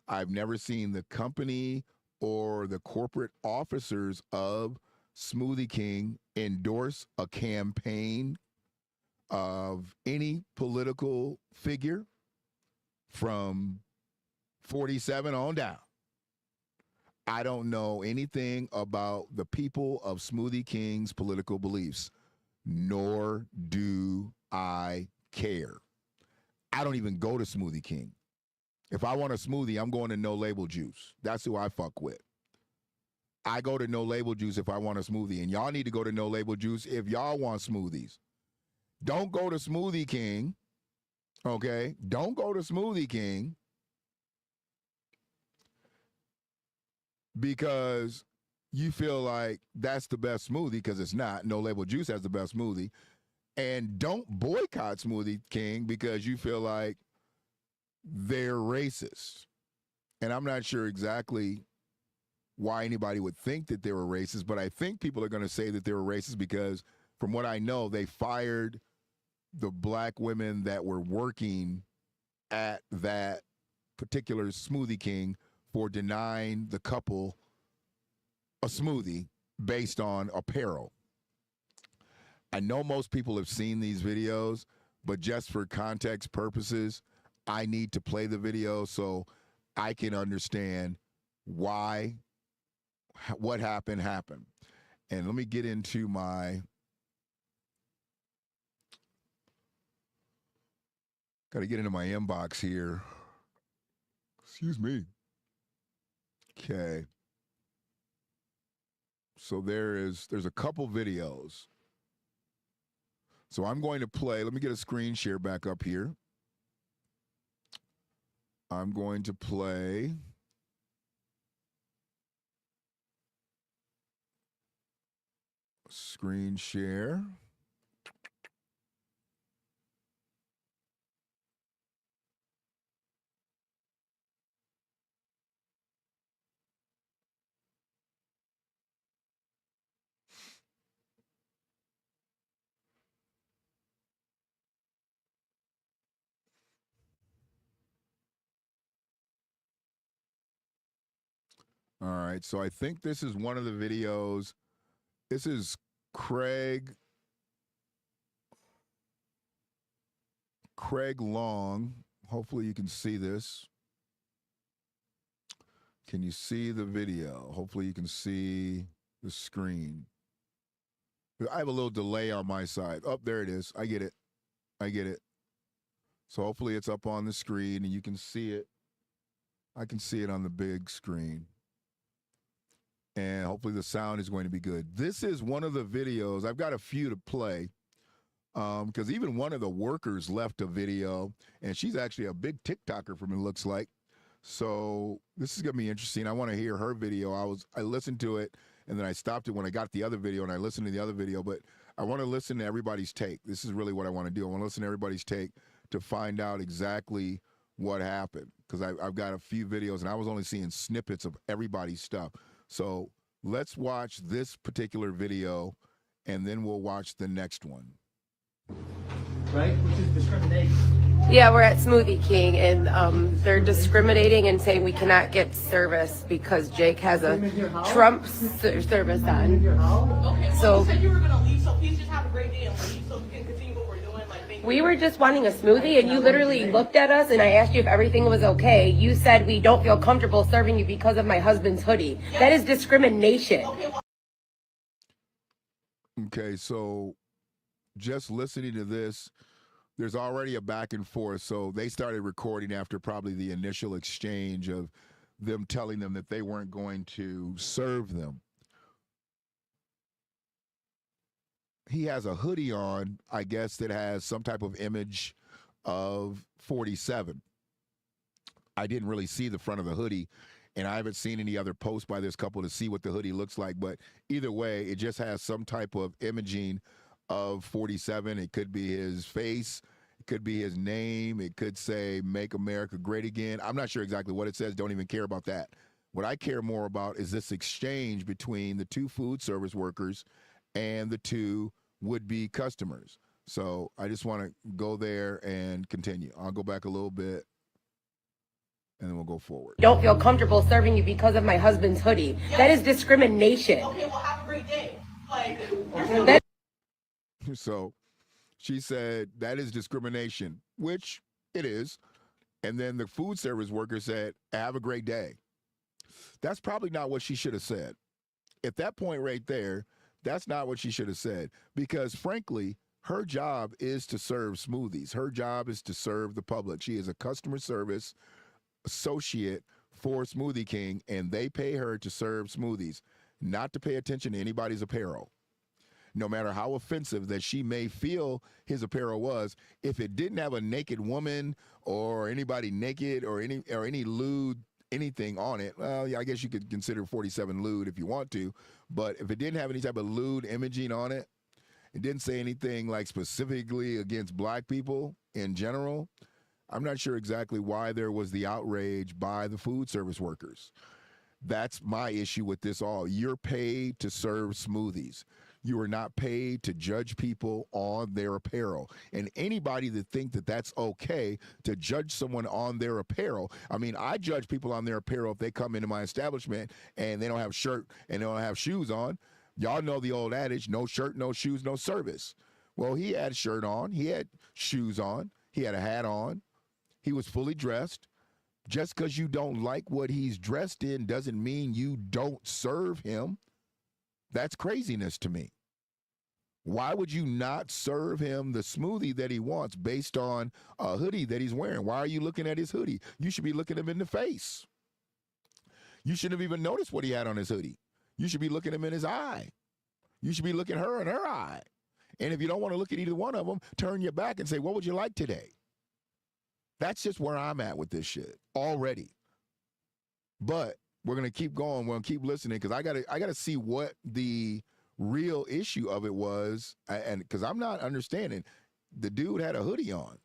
I've never seen the company or the corporate officers of Smoothie King endorse a campaign of any political figure from 47 on down. I don't know anything about the people of Smoothie King's political beliefs, nor do I care. I don't even go to Smoothie King. If I want a smoothie, I'm going to No Label Juice. That's who I fuck with. I go to No Label Juice if I want a smoothie, and y'all need to go to No Label Juice if y'all want smoothies. Don't go to Smoothie King, okay? Don't go to Smoothie King because you feel like that's the best smoothie, because it's not. No Label Juice has the best smoothie. And don't boycott Smoothie King because you feel like they're racist. And I'm not sure exactly why anybody would think that they were racist, but I think people are going to say that they were racist because, from what I know, they fired the black women that were working at that particular Smoothie King for denying the couple a smoothie based on apparel. I know most people have seen these videos, but just for context purposes, I need to play the video so I can understand why what happened. And let me get into my, got to get into my inbox here. Excuse me. Okay. So there's a couple videos. So I'm going to play, let me get a screen share back up here. I'm going to play screen share. All right, so I think this is one of the videos. This is Craig Long. Hopefully you can see this. Can you see the video? Hopefully you can see the screen. I have a little delay on my side. Oh, there it is. I get it. So hopefully it's up on the screen and you can see it. I can see it on the big screen. And hopefully the sound is going to be good. This is one of the videos. I've got a few to play because even one of the workers left a video, and she's actually a big TikToker from it looks like. So this is going to be interesting. I want to hear her video. I listened to it, and then I stopped it when I got the other video, and I listened to the other video. But I want to listen to everybody's take. This is really what I want to do. I want to listen to everybody's take to find out exactly what happened, because I've got a few videos, and I was only seeing snippets of everybody's stuff. So let's watch this particular video, and then we'll watch the next one. Right? Which is discrimination. Yeah, we're at Smoothie King, and they're discriminating and saying we cannot get service because Jake has a Trump service on. Okay, So you said you were going to leave, so please just have a great day and leave so we can continue what we're doing. Like, thank we you. were just wanting a smoothie, and you literally looked at us, and I asked you if everything was okay. You said we don't feel comfortable serving you because of my husband's hoodie. That is discrimination. Okay, so just listening to this, there's already a back and forth. So they started recording after probably the initial exchange of them telling them that they weren't going to serve them. He has a hoodie on, I guess, that has some type of image of 47. I didn't really see the front of the hoodie. And I haven't seen any other posts by this couple to see what the hoodie looks like. But either way, it just has some type of imaging of 47. It could be his face. It could be his name. It could say, Make America Great Again. I'm not sure exactly what it says. Don't even care about that. What I care more about is this exchange between the two food service workers and the two would-be customers. So I just want to go there and continue. I'll go back a little bit, and then we'll go forward. Don't feel comfortable serving you because of my husband's hoodie. That is discrimination. Okay, well, have a great day. Like, That- So she said that is discrimination, which it is. And then the food service worker said, have a great day. That's probably not what she should have said. At that point right there, that's not what she should have said. Because frankly, her job is to serve smoothies. Her job is to serve the public. She is a customer service associate for Smoothie King, and they pay her to serve smoothies, not to pay attention to anybody's apparel. No matter how offensive that she may feel his apparel was, if it didn't have a naked woman or anybody naked or any lewd anything on it, well, yeah, I guess you could consider 47 lewd if you want to, but if it didn't have any type of lewd imaging on it, it didn't say anything like specifically against black people in general, I'm not sure exactly why there was the outrage by the food service workers. That's my issue with this all. You're paid to serve smoothies. You are not paid to judge people on their apparel. And anybody that think that that's okay to judge someone on their apparel, I mean, I judge people on their apparel if they come into my establishment and they don't have a shirt and they don't have shoes on. Y'all know the old adage, no shirt, no shoes, no service. Well, he had a shirt on. He had shoes on. He had a hat on. He was fully dressed. Just because you don't like what he's dressed in doesn't mean you don't serve him. That's craziness to me. Why would you not serve him the smoothie that he wants based on a hoodie that he's wearing? Why are you looking at his hoodie? You should be looking him in the face. You shouldn't have even noticed what he had on his hoodie. You should be looking him in his eye. You should be looking her in her eye. And if you don't want to look at either one of them, turn your back and say, what would you like today? That's just where I'm at with this shit already. But we're going to keep going. We're going to keep listening because I gotta see what the real issue of it was. And because I'm not understanding. The dude had a hoodie on.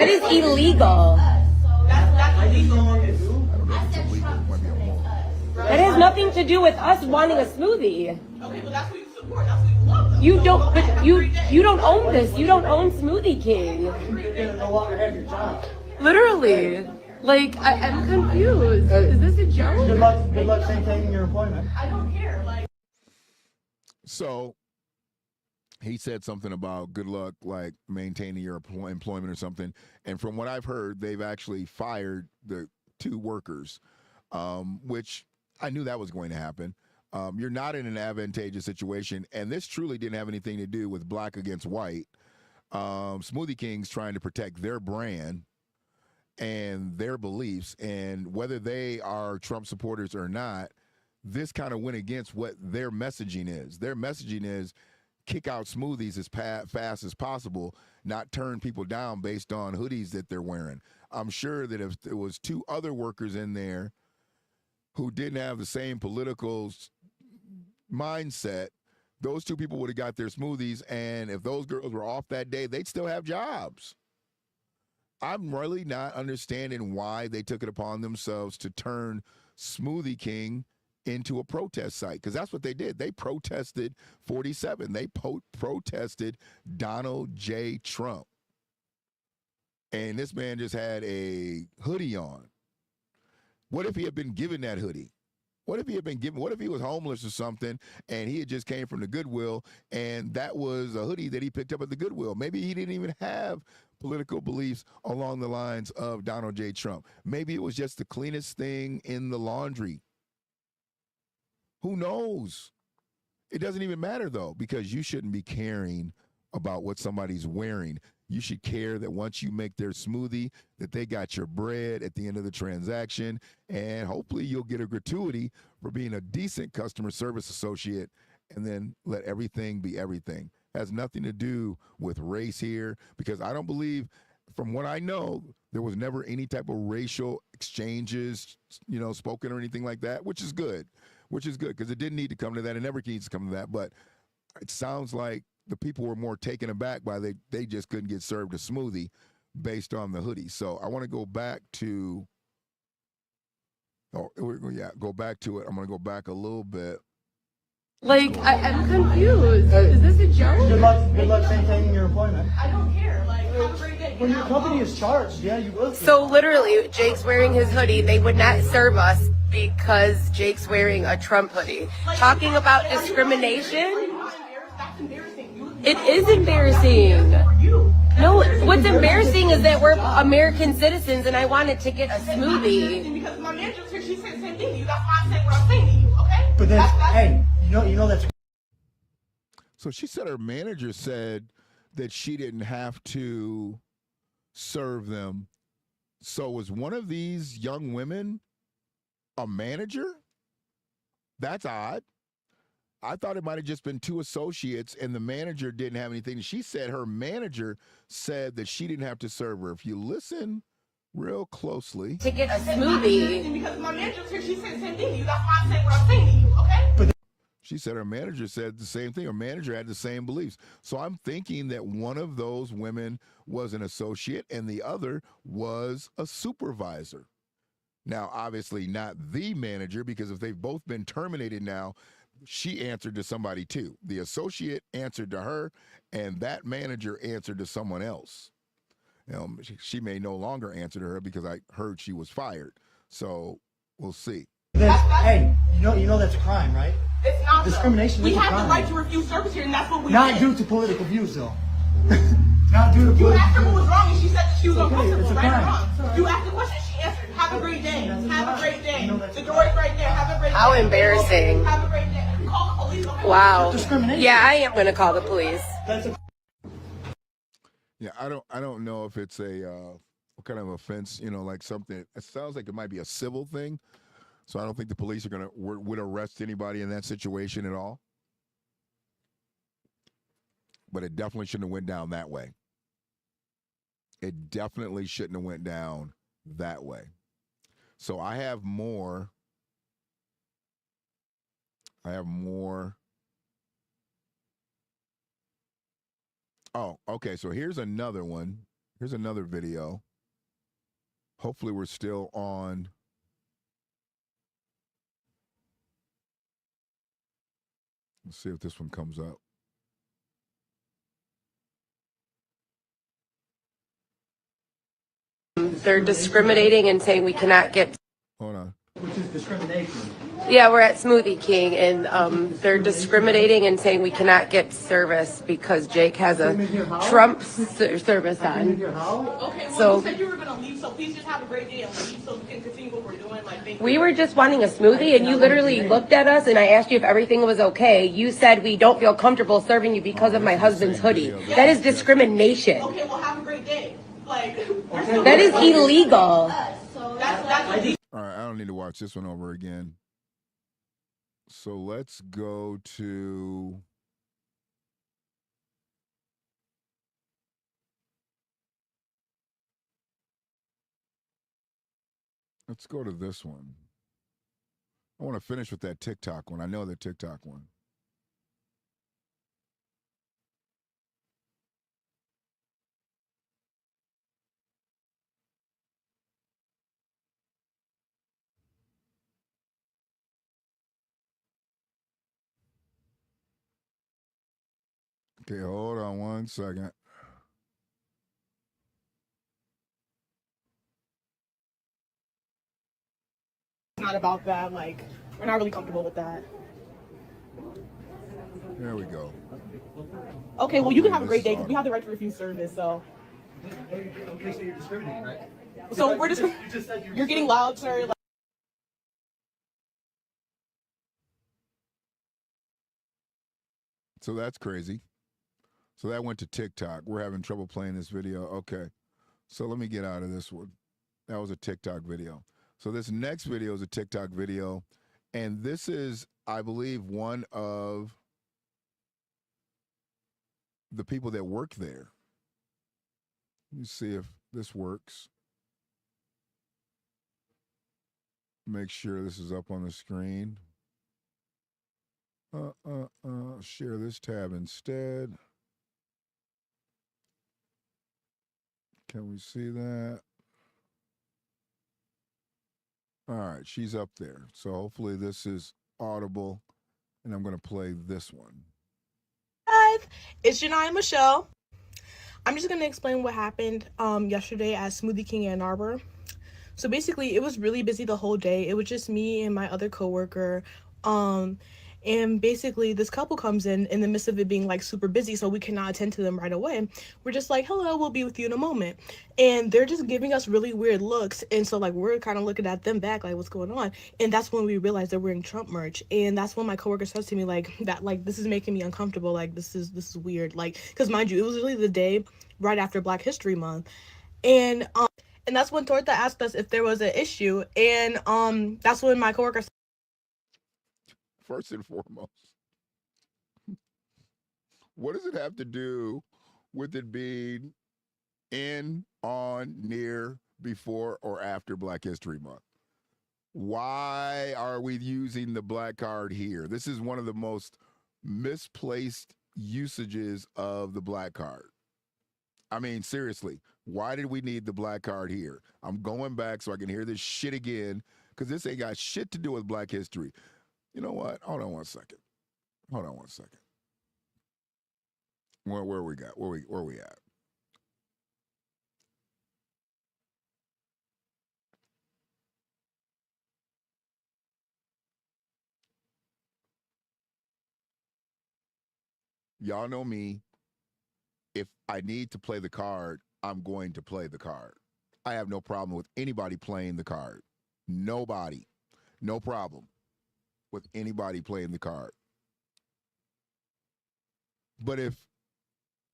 That is illegal. that's illegal. I don't know if it's illegal. It might be a moral. That has nothing to do with us wanting a smoothie. Okay, but that's what you support. That's what you love. You don't, but you don't own this. You don't own Smoothie King. You no longer have your job. Literally. Like, I'm confused. Is this a Good joke? luck maintaining your employment. I don't care. Like, So he said something about good luck, like maintaining your employment or something. And from what I've heard, they've actually fired the two workers, which I knew that was going to happen. You're not in an advantageous situation. And this truly didn't have anything to do with black against white. Smoothie King's trying to protect their brand and their beliefs. And whether they are Trump supporters or not, this kind of went against what their messaging is. Their messaging is kick out smoothies as fast as possible, not turn people down based on hoodies that they're wearing. I'm sure that if there was two other workers in there who didn't have the same political mindset, those two people would have got their smoothies, and if those girls were off that day, they'd still have jobs. I'm really not understanding why they took it upon themselves to turn Smoothie King into a protest site, because that's what they did. They protested 47. They protested Donald J. Trump. And this man just had a hoodie on. What if he had been given that hoodie? What if he was homeless or something and he had just came from the Goodwill and that was a hoodie that he picked up at the Goodwill? Maybe he didn't even have political beliefs along the lines of Donald J. Trump. Maybe it was just the cleanest thing in the laundry. Who knows? It doesn't even matter, though, because you shouldn't be caring about what somebody's wearing. You should care that once you make their smoothie, that they got your bread at the end of the transaction, and hopefully you'll get a gratuity for being a decent customer service associate, and then let everything be everything. Has nothing to do with race here, because I don't believe from what I know, there was never any type of racial exchanges, spoken or anything like that, which is good. Because it didn't need to come to that. It never needs to come to that. But it sounds like the people were more taken aback by they just couldn't get served a smoothie based on the hoodie. So I want to go back to. Go back to it. I'm going to go back a little bit. Like, I'm confused. Is this a joke? Good luck maintaining your employment. I don't care. Like, have a great day. When your company is charged, yeah, you will. So literally, Jake's wearing his hoodie. They would not serve us because Jake's wearing a Trump hoodie. Talking about discrimination. That's embarrassing. It is embarrassing. No, what's embarrassing is that we're American citizens and I wanted to get a smoothie. Because my manager said she said the same thing to you. That's why I'm saying what I'm saying to you, okay? But then, hey, you know that's. So she said her manager said that she didn't have to serve them. So was one of these young women a manager? That's odd. I thought it might have just been two associates and the manager didn't have anything. She said her manager said that she didn't have to serve her. If you listen real closely. To get a smoothie. Because my manager said she said the same thing to you. That's why I'm saying what I'm saying to you, okay? She said her manager said the same thing. Her manager had the same beliefs. So I'm thinking that one of those women was an associate and the other was a supervisor. Now, obviously not the manager, because if they've both been terminated now, she answered to somebody too. The associate answered to her, and that manager answered to someone else. She may no longer answer to her because I heard she was fired. So we'll see. Then, hey, you know that's a crime, right? It's not. Discrimination We is a have the crime. right to refuse service here, and that's what we Not did. due to political views, though. Not due to You political asked her views. what was wrong, and she said that she was Okay, uncomfortable, it's a right or crime. wrong. You asked the question, she answered. Have a great day. Have a great day. The door is right there. Have a great day. How embarrassing. Have a great day. Call the police. Okay? Wow. Discrimination. Yeah, I am going to call the police. That's a Yeah, I don't know if it's a what kind of offense, like something. It sounds like it might be a civil thing. So I don't think the police are would arrest anybody in that situation at all. But it definitely shouldn't have went down that way. It definitely shouldn't have went down that way. So I have more. Oh, okay. So here's another one. Here's another video. Hopefully we're still on. Let's see if this one comes up. They're discriminating and saying we cannot get. Hold on. which is discrimination. Yeah, we're at Smoothie King, and they're discriminating and saying we cannot get service because Jake has a Trump service on. Okay, well, So- you said you were going to leave, so please just have a great day and leave so we can continue what we're doing. Like, thank you. We were just wanting a smoothie, and you literally looked at us, and I asked you if everything was okay. You said we don't feel comfortable serving you because of my husband's hoodie. That is discrimination. Okay, well, have a great day. Like, That is illegal. that's All right, I don't need to watch this one over again. So let's go to. Let's go to this one. I want to finish with that TikTok one. I know the TikTok one. Okay, hold on one second. It's not about that. Like, we're not really comfortable with that. There we go. Okay, well, you can have a great day because we have the right to refuse service. So, Okay, so you're discriminating, right? so we're just. You just said You're getting loud, sir. Like, So that's crazy. So that went to TikTok. We're having trouble playing this video. Okay. So let me get out of this one. That was a TikTok video. So this next video is a TikTok video. And this is, I believe, one of the people that work there. Let me see if this works. Make sure this is up on the screen. Share this tab instead. Can we see that? All right, she's up there. So hopefully this is audible, and I'm going to play this one. Hi, it's Janai Michelle. I'm just going to explain what happened yesterday at Smoothie King Ann Arbor. So basically, it was really busy the whole day. It was just me and my other coworker. And basically, this couple comes in the midst of it being like super busy, so we cannot attend to them right away. We're just like, hello, we'll be with you in a moment. And they're just giving us really weird looks. And so like we're kind of looking at them back, like, what's going on? And that's when we realized they're wearing Trump merch. And that's when my coworker says to me, like, that, like, this is making me uncomfortable. Like, this is weird. Like, because mind you, it was really the day right after Black History Month. And that's when Torta asked us if there was an issue. And that's when my coworker said, First and foremost, what does it have to do with it being in, on, near, before, or after Black History Month? Why are we using the black card here? This is one of the most misplaced usages of the black card. I mean, seriously, why did we need the black card here? I'm going back so I can hear this shit again, because this ain't got shit to do with Black history. You know what? Hold on one second. Where we got? Where we at? Y'all know me. If I need to play the card, I'm going to play the card. I have no problem with anybody playing the card. Nobody. No problem with anybody playing the card. But if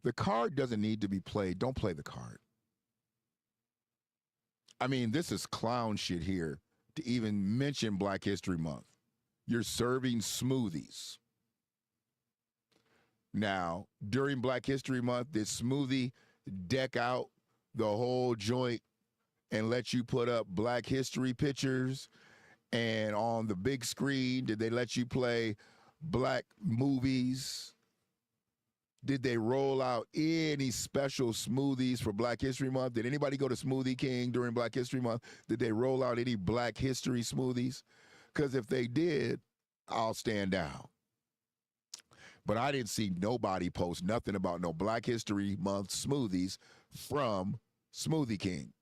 the card doesn't need to be played, don't play the card. I mean, this is clown shit here to even mention Black History Month. You're serving smoothies. Now, during Black History Month, did Smoothie deck out the whole joint and let you put up Black History pictures? And on the big screen, did they let you play black movies? Did they roll out any special smoothies for Black History Month? Did anybody go to Smoothie King during Black History Month? Did they roll out any Black History smoothies? Because if they did, I'll stand down. But I didn't see nobody post nothing about no Black History Month smoothies from Smoothie King.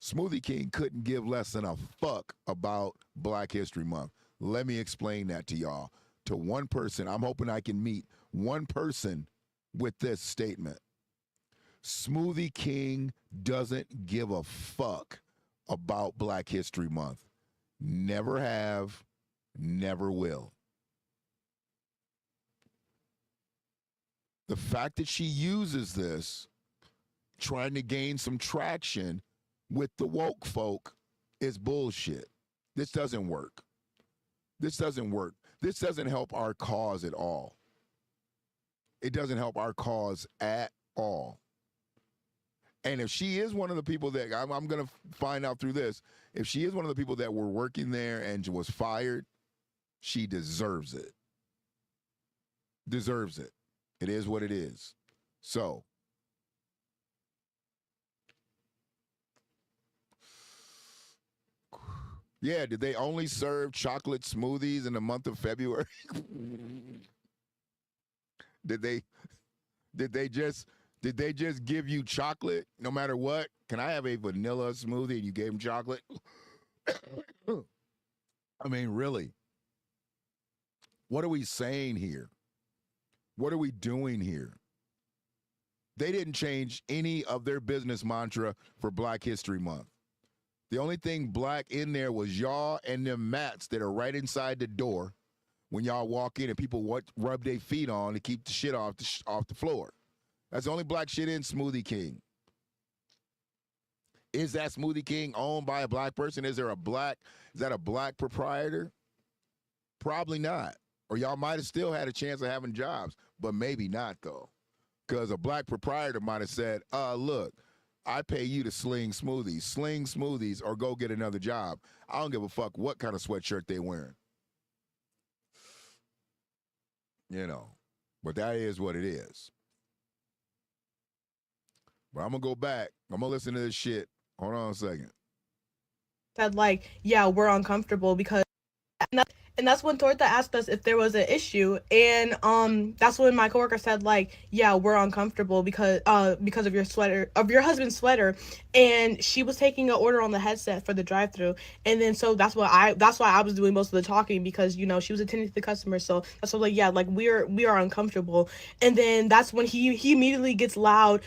Smoothie King couldn't give less than a fuck about Black History Month. Let me explain that to y'all. To one person, I'm hoping I can meet one person with this statement. Smoothie King doesn't give a fuck about Black History Month. Never have, never will. The fact that she uses this, trying to gain some traction with the woke folk, is bullshit. This doesn't work. This doesn't work. This doesn't help our cause at all. It doesn't help our cause at all. And if she is one of the people that, I'm going to find out through this, if she is one of the people that were working there and was fired, she deserves it. Deserves it. It is what it is. So, yeah, did they only serve chocolate smoothies in the month of February? Did they just give you chocolate no matter what? Can I have a vanilla smoothie and you gave them chocolate? I mean, really? What are we saying here? What are we doing here? They didn't change any of their business mantra for Black History Month. The only thing black in there was y'all and them mats that are right inside the door when y'all walk in and people rub their feet on to keep the shit off the floor. That's the only black shit in Smoothie King. Is that Smoothie King owned by a black person? Is that a black proprietor? Probably not. Or y'all might have still had a chance of having jobs, but maybe not though. Because a black proprietor might have said, look, I pay you to sling smoothies, or go get another job. I don't give a fuck what kind of sweatshirt they wearing. You know, but that is what it is. But I'm gonna go back. I'm gonna listen to this shit. Hold on a second. Said like, yeah, we're uncomfortable because and that's when Torta asked us if there was an issue, and that's when my coworker said like, yeah, we're uncomfortable because of your sweater, of your husband's sweater, and she was taking an order on the headset for the drive-through, and then so that's why I was doing most of the talking, because you know she was attending to the customer, so that's why like, yeah, like we are uncomfortable, and then that's when he immediately gets loud.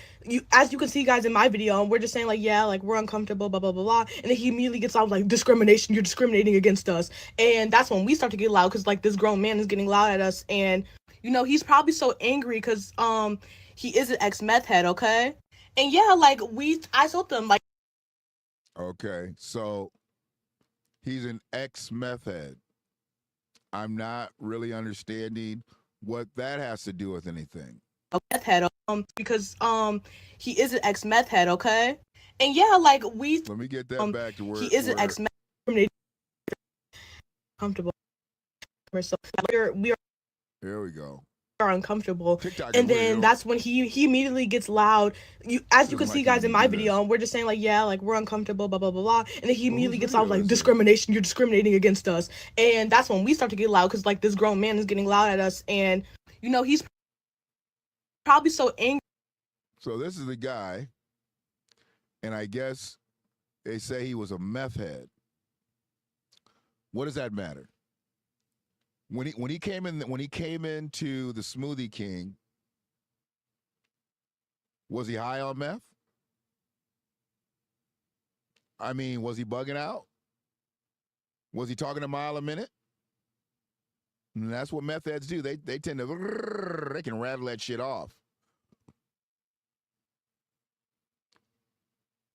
As you can see, guys, in my video, we're just saying like, yeah, like we're uncomfortable, blah blah blah blah, and then he immediately gets loud like, discrimination, you're discriminating against us, and that's when we start to get loud, because like this grown man is getting loud at us, and you know he's probably so angry because he is an ex-meth head, okay, and yeah, like I told them like, Okay, so he's an ex-meth head. I'm not really understanding what that has to do with anything. a meth head, because he is an ex-meth head, okay, and yeah, like Let me get that back to where he is an ex-meth comfortable, so we are Here we go. uncomfortable, TikTok and is then real. that's when he immediately gets loud. As you can Doesn't see, like guys, you in my do video, this. we're just saying like, yeah, like we're uncomfortable, blah blah blah blah, and then he immediately whose gets loud video like, is it? discrimination, you're discriminating against us, and that's when we start to get loud, because like this grown man is getting loud at us, and you know he's probably so angry. So this is the guy, and I guess they say he was a meth head. What does that matter? When he came into the Smoothie King, was he high on meth? I mean, was he bugging out? Was he talking a mile a minute? And that's what meth heads do. They tend to, they can rattle that shit off.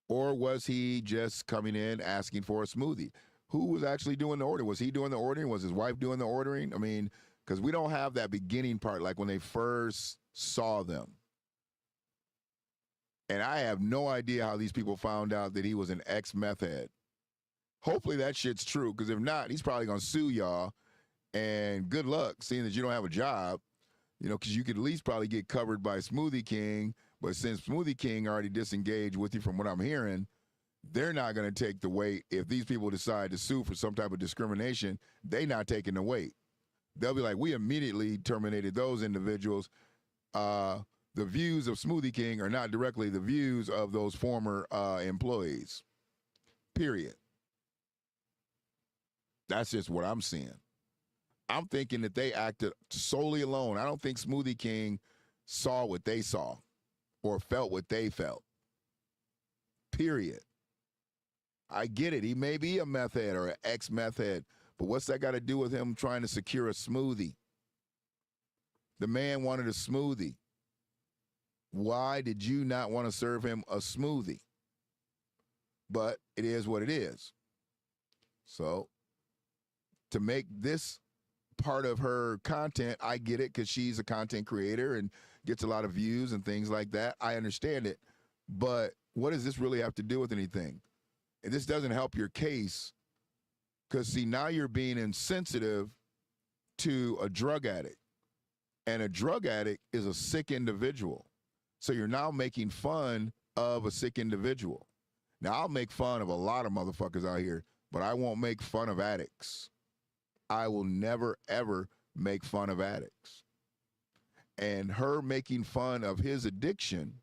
Or was he just coming in asking for a smoothie? Who was actually doing the ordering? Was he doing the ordering? Was his wife doing the ordering? I mean, because we don't have that beginning part like when they first saw them. And I have no idea how these people found out that he was an ex-meth head. Hopefully that shit's true, because if not, he's probably going to sue y'all. And good luck, seeing that you don't have a job, you know, because you could at least probably get covered by Smoothie King. But since Smoothie King already disengaged with you from what I'm hearing, they're not going to take the weight. If these people decide to sue for some type of discrimination, they're not taking the weight. They'll be like, we immediately terminated those individuals. The views of Smoothie King are not directly the views of those former employees. Period. That's just what I'm seeing. I'm thinking that they acted solely alone. I don't think Smoothie King saw what they saw or felt what they felt. Period. I get it. He may be a meth head or an ex-meth head, but what's that got to do with him trying to secure a smoothie? The man wanted a smoothie. Why did you not want to serve him a smoothie? But it is what it is. So to make this part of her content, I get it, because she's a content creator and gets a lot of views and things like that. I understand it. But what does this really have to do with anything? And this doesn't help your case, because, see, now you're being insensitive to a drug addict. And a drug addict is a sick individual. So you're now making fun of a sick individual. Now, I'll make fun of a lot of motherfuckers out here, but I won't make fun of addicts. I will never, ever make fun of addicts. And her making fun of his addiction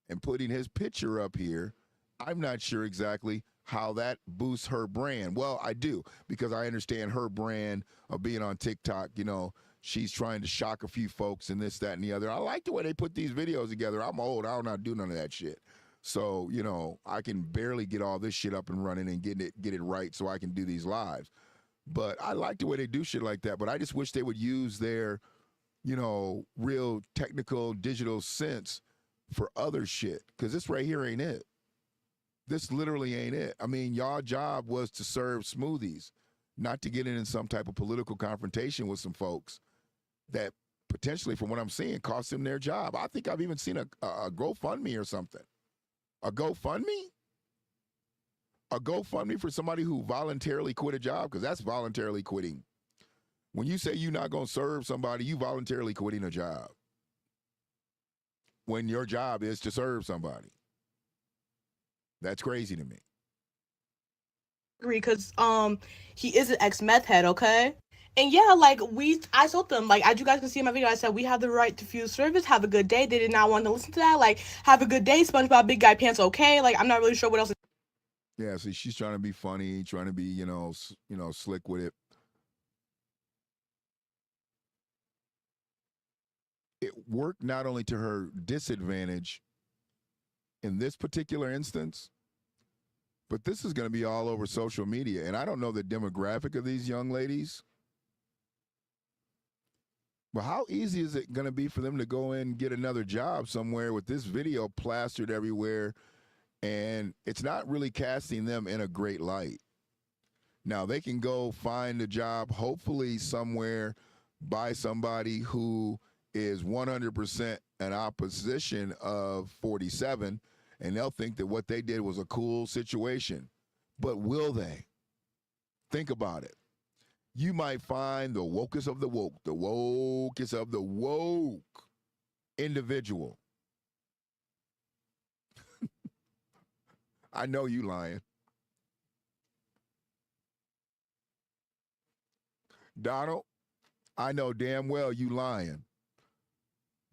and putting his picture up here, I'm not sure exactly how that boosts her brand. Well, I do, because I understand her brand of being on TikTok. You know, she's trying to shock a few folks and this, that, and the other. I like the way they put these videos together. I'm old. I don't know how to do none of that shit. So, you know, I can barely get all this shit up and running and get it right so I can do these lives. But I like the way they do shit like that. But I just wish they would use their, you know, real technical digital sense for other shit. Because this right here ain't it. This literally ain't it. I mean, y'all job was to serve smoothies, not to get in some type of political confrontation with some folks that potentially, from what I'm seeing, cost them their job. I think I've even seen a GoFundMe or something. A GoFundMe? A GoFundMe for somebody who voluntarily quit a job? Because that's voluntarily quitting. When you say you're not going to serve somebody, you voluntarily quitting a job. When your job is to serve somebody. That's crazy to me. Because he is an ex meth head, okay? And yeah, like I told them, like as you guys can see in my video, I said we have the right to refuse service. Have a good day. They did not want to listen to that. Like, have a good day, SpongeBob Big Guy Pants. Okay, like I'm not really sure what else. Yeah, see, she's trying to be funny, trying to be, slick with it. It worked not only to her disadvantage in this particular instance, but this is going to be all over social media. And I don't know the demographic of these young ladies. But how easy is it going to be for them to go in and get another job somewhere with this video plastered everywhere? And it's not really casting them in a great light. Now, they can go find a job, hopefully somewhere by somebody who is 100% an opposition of 47, and they'll think that what they did was a cool situation. But will they? Think about it. You might find the wokest of the woke, the wokest of the woke individual. I know you lying. Donald, I know damn well you lying.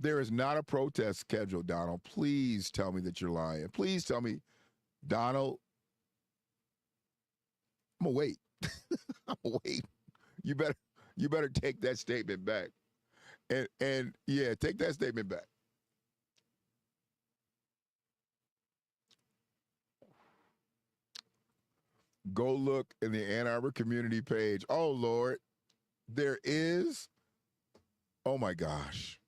There is not a protest scheduled, Donald. Please tell me that you're lying. Please tell me, Donald. I'm gonna wait. I'm gonna wait. You better take that statement back. And yeah, take that statement back. Go look in the Ann Arbor community page. Oh Lord, there is. Oh my gosh.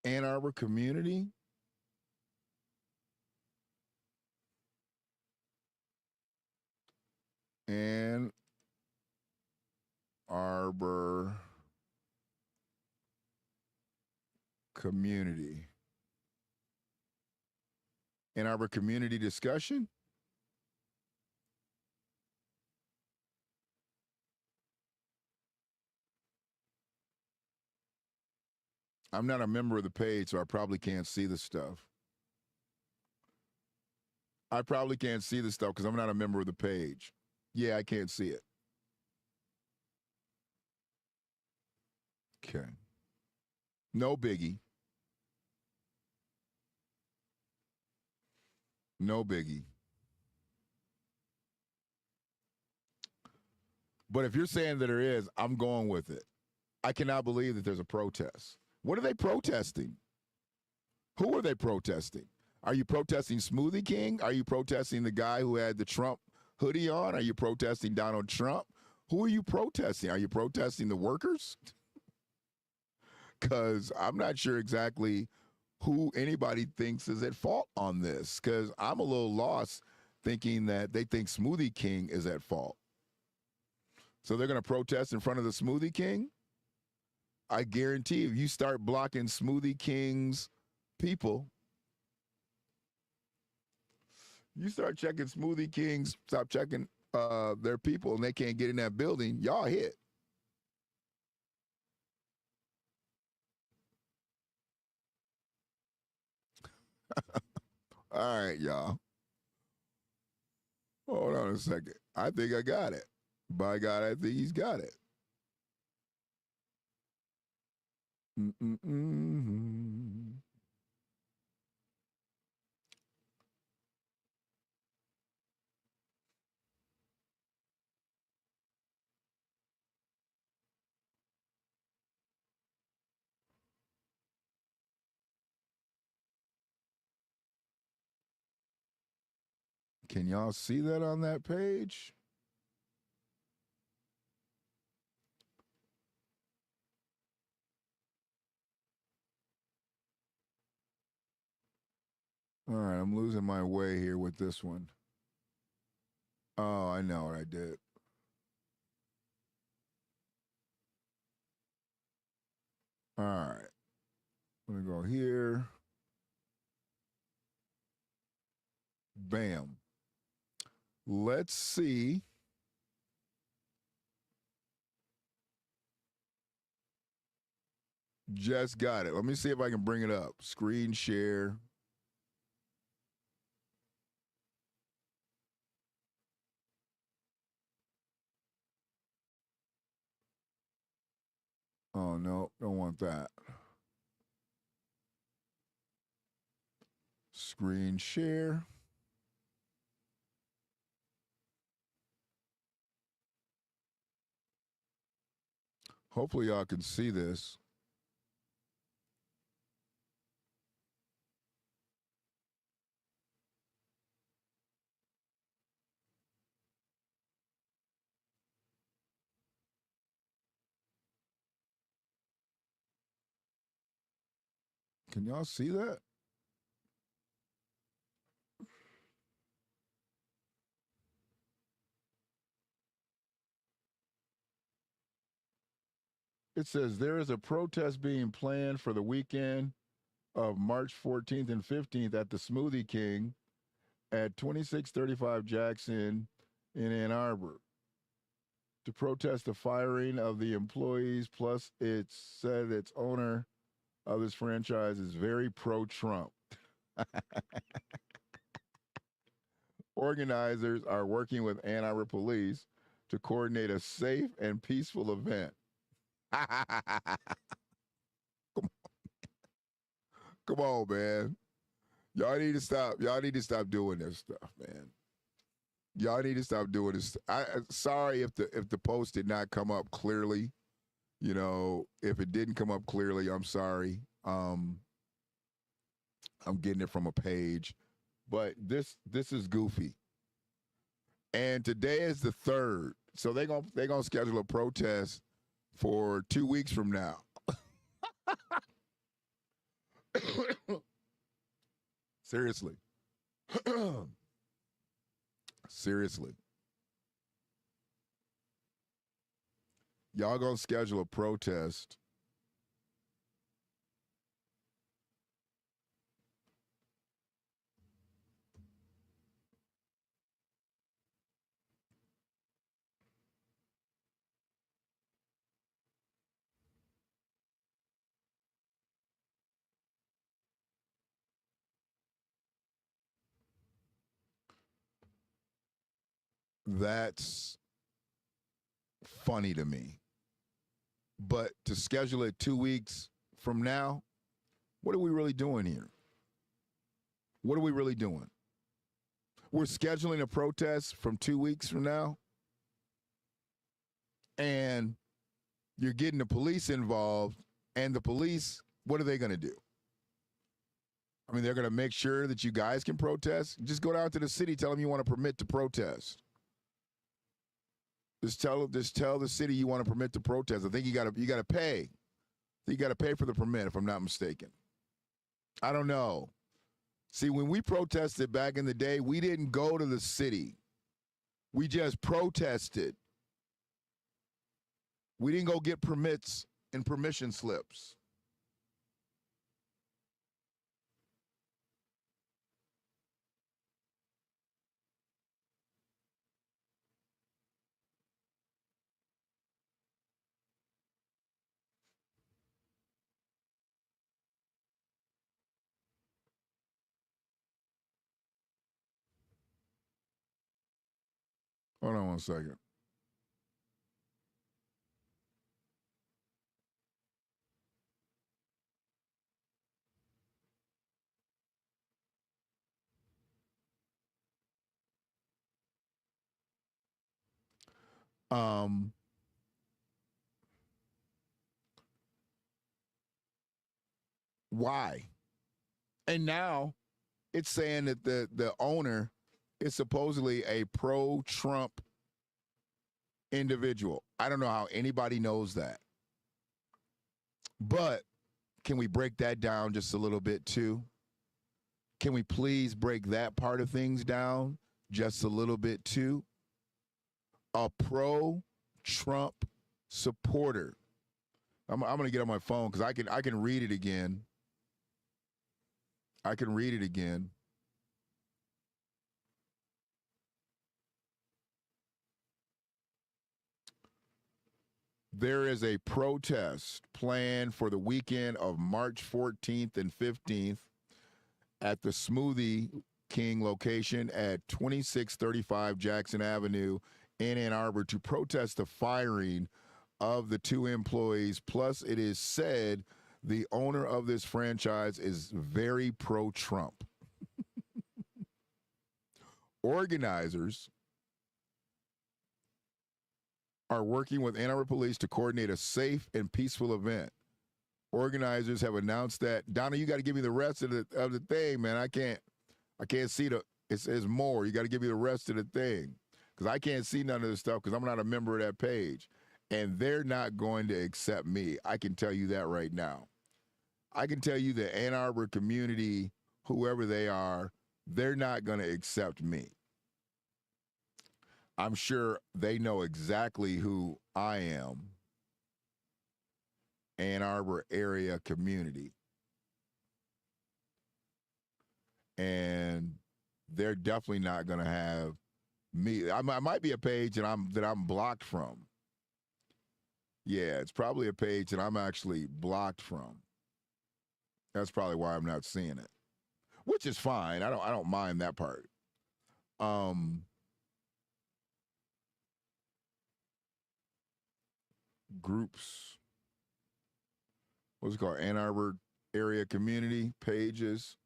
Ann Arbor community. Ann Arbor community. Ann Arbor community discussion. I'm not a member of the page, so I probably can't see the stuff. I probably can't see the stuff because I'm not a member of the page. Yeah, I can't see it. Okay. No biggie. No biggie. But if you're saying that there is, I'm going with it. I cannot believe that there's a protest. What are they protesting? Who are they protesting? Are you protesting Smoothie King? Are you protesting the guy who had the Trump hoodie on? Are you protesting Donald Trump? Who are you protesting? Are you protesting the workers? Because I'm not sure exactly who anybody thinks is at fault on this, because I'm a little lost thinking that they think Smoothie King is at fault. So they're going to protest in front of the Smoothie King? I guarantee if you start blocking Smoothie King's people, you start checking Smoothie King's, stop checking their people, and they can't get in that building, y'all hit. All right, y'all. Hold on a second. I think I got it. By God, I think he's got it. Mm-mm-mm. Can y'all see that on that page? All right, I'm losing my way here with this one. Oh, I know what I did. All right. I'm going to go here. Bam. Let's see. Just got it. Let me see if I can bring it up. Screen share. Oh, no, don't want that. Screen share. Hopefully y'all can see this. Can y'all see that? It says there is a protest being planned for the weekend of March 14th and 15th at the Smoothie King at 2635 Jackson in Ann Arbor to protest the firing of the employees. Plus, it said its owner of this franchise is very pro-Trump. Organizers are working with Ann Arbor police to coordinate a safe and peaceful event. Come on, man. Y'all need to stop. Y'all need to stop doing this stuff, man. Y'all need to stop doing this. Sorry if the post did not come up clearly. You know, if it didn't come up clearly, I'm sorry. I'm getting it from a page, but this is goofy. And today is the 3rd, so they're gonna schedule a protest for 2 weeks from now. Seriously. Seriously. Y'all gonna schedule a protest that's funny to me. But to schedule it 2 weeks from now, what are we really doing here? What are we really doing? We're scheduling a protest from 2 weeks from now, and you're getting the police involved, and the police, what are they going to do? I mean, they're going to make sure that you guys can protest. Just go down to the city, tell them you want a permit to protest. Just tell the city you want a permit to protest. I think you got to pay. You got to pay for the permit, if I'm not mistaken. I don't know. See, when we protested back in the day, we didn't go to the city. We just protested. We didn't go get permits and permission slips. Hold on one second. Why? And now it's saying that the owner is supposedly a pro-Trump individual. I don't know how anybody knows that. But can we break that down just a little bit too? Can we please break that part of things down just a little bit too? A pro-Trump supporter. I'm going to get on my phone because I can read it again. I can read it again. There is a protest planned for the weekend of March 14th and 15th at the Smoothie King location at 2635 Jackson Avenue in Ann Arbor to protest the firing of the two employees. Plus, it is said the owner of this franchise is very pro-Trump. Organizers are working with Ann Arbor Police to coordinate a safe and peaceful event. Organizers have announced that, Donna, you got to give me the rest of the thing, man. I can't see it says more. You got to give me the rest of the thing because I can't see none of this stuff because I'm not a member of that page. And they're not going to accept me. I can tell you that right now. I can tell you the Ann Arbor community, whoever they are, they're not going to accept me. I'm sure they know exactly who I am. Ann Arbor area community. And they're definitely not going to have me. I might be a page that I'm blocked from. Yeah, it's probably a page that I'm actually blocked from. That's probably why I'm not seeing it, which is fine. I don't mind that part. Groups. What's it called? Ann Arbor area community pages.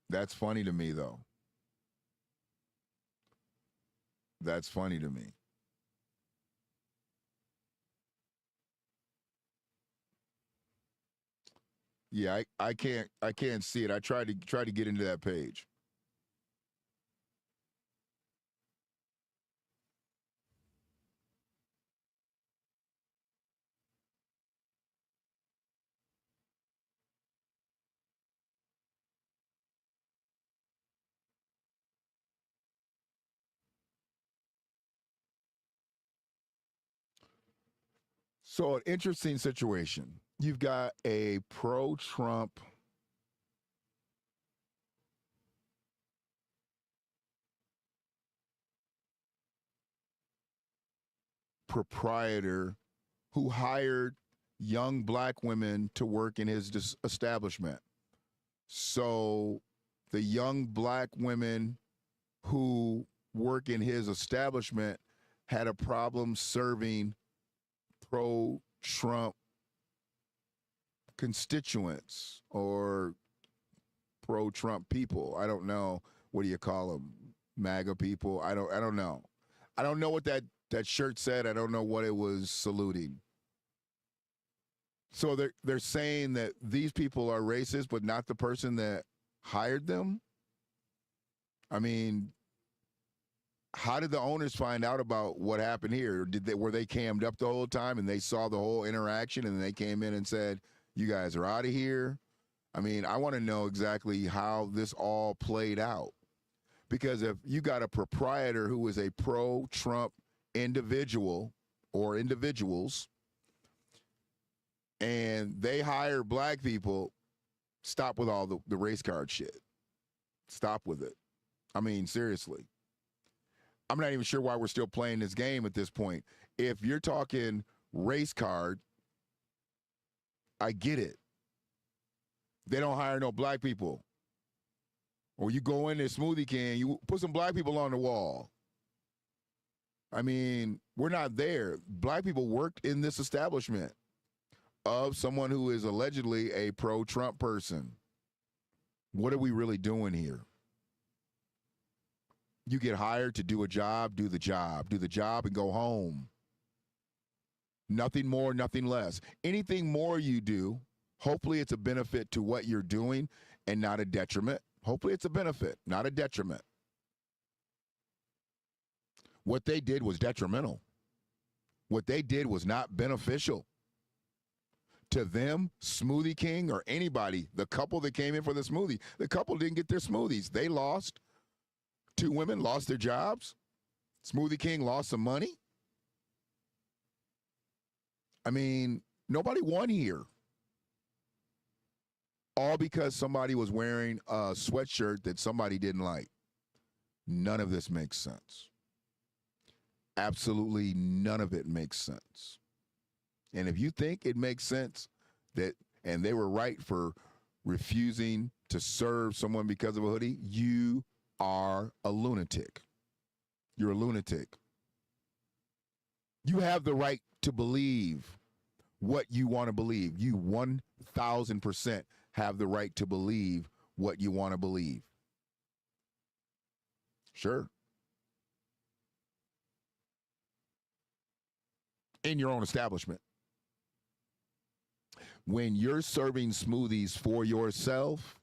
That's funny to me, though. That's funny to me. Yeah, I can't see it. I tried to get into that page. So an interesting situation. You've got a pro-Trump proprietor who hired young black women to work in his establishment. So the young black women who work in his establishment had a problem serving pro-Trump constituents or pro-Trump people. I don't know. What do you call them? MAGA people? I don't know. I don't know what that shirt said. I don't know what it was saluting. So they're saying that these people are racist, but not the person that hired them. I mean, how did the owners find out about what happened here? Were they cammed up the whole time and they saw the whole interaction and they came in and said, "You guys are out of here"? I mean, I want to know exactly how this all played out. Because if you got a proprietor who is a pro-Trump individual or individuals and they hire black people, stop with all the race card shit. Stop with it. I mean, seriously. I'm not even sure why we're still playing this game at this point. If you're talking race card, I get it. They don't hire no black people. Or you go in there, Smoothie King, you put some black people on the wall. I mean, we're not there. Black people worked in this establishment of someone who is allegedly a pro-Trump person. What are we really doing here? You get hired to do a job, do the job and go home. Nothing more, nothing less. Anything more you do, hopefully it's a benefit to what you're doing and not a detriment. Hopefully it's a benefit, not a detriment. What they did was detrimental. What they did was not beneficial. To them, Smoothie King or anybody, the couple that came in for the smoothie, the couple didn't get their smoothies. They lost. 2 women lost their jobs. Smoothie King lost some money. I mean, nobody won here. All because somebody was wearing a sweatshirt that somebody didn't like. None of this makes sense. Absolutely none of it makes sense. And if you think it makes sense and they were right for refusing to serve someone because of a hoodie, you are a lunatic. You're a lunatic. You have the right to believe what you want to believe. You 1,000% have the right to believe what you want to believe. Sure. In your own establishment. When you're serving smoothies for yourself,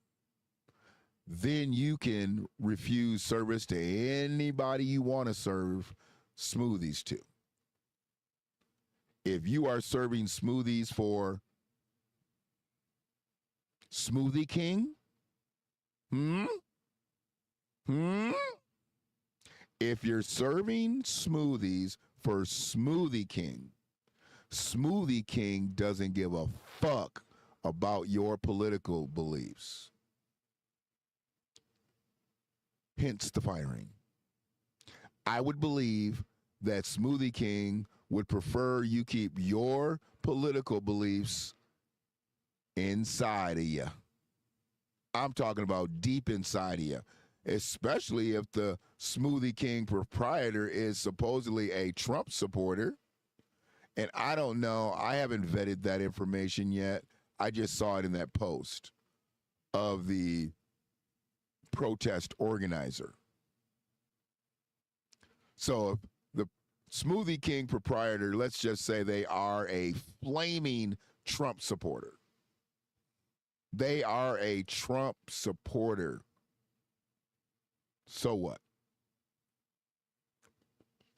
then you can refuse service to anybody you want to serve smoothies to. If you are serving smoothies for Smoothie King, if you're serving smoothies for Smoothie King, Smoothie King doesn't give a fuck about your political beliefs. Hence the firing. I would believe that Smoothie King would prefer you keep your political beliefs inside of you. I'm talking about deep inside of you, especially if the Smoothie King proprietor is supposedly a Trump supporter. And I don't know, I haven't vetted that information yet. I just saw it in that post of the protest organizer. So if the Smoothie King proprietor, let's just say they are a flaming Trump supporter. They are a Trump supporter. So what?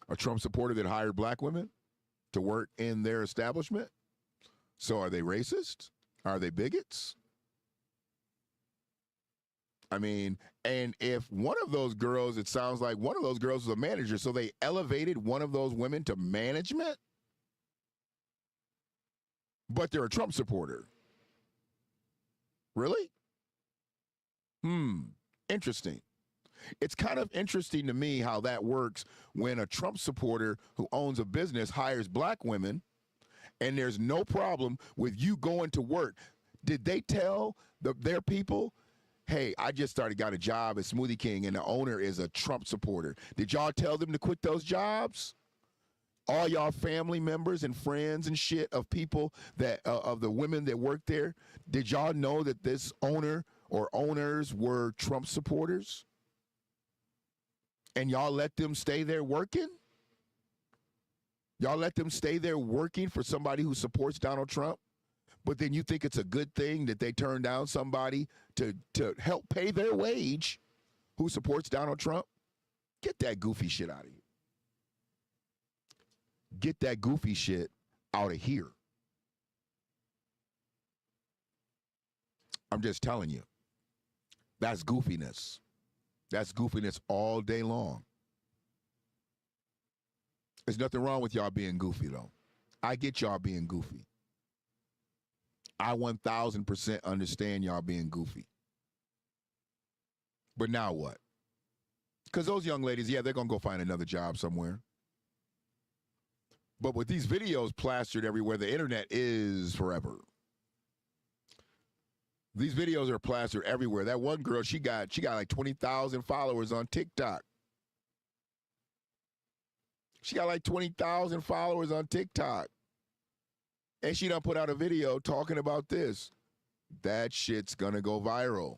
A Trump supporter that hired black women to work in their establishment? So are they racist? Are they bigots? I mean, and if one of those girls, it sounds like one of those girls was a manager, so they elevated one of those women to management? But they're a Trump supporter. Really? Interesting. It's kind of interesting to me how that works when a Trump supporter who owns a business hires black women and there's no problem with you going to work. Did they tell their people, hey, I just got a job at Smoothie King and the owner is a Trump supporter? Did y'all tell them to quit those jobs? All y'all family members and friends and shit of people that, of the women that work there, did y'all know that this owner or owners were Trump supporters? And y'all let them stay there working? Y'all let them stay there working for somebody who supports Donald Trump? But then you think it's a good thing that they turn down somebody to help pay their wage who supports Donald Trump? Get that goofy shit out of here. Get that goofy shit out of here. I'm just telling you. That's goofiness. That's goofiness all day long. There's nothing wrong with y'all being goofy, though. I get y'all being goofy. I 1,000% understand y'all being goofy. But now what? Because those young ladies, yeah, they're going to go find another job somewhere. But with these videos plastered everywhere, the internet is forever. These videos are plastered everywhere. That one girl, she got like 20,000 followers on TikTok. She got like 20,000 followers on TikTok. And she done put out a video talking about this. That shit's gonna go viral.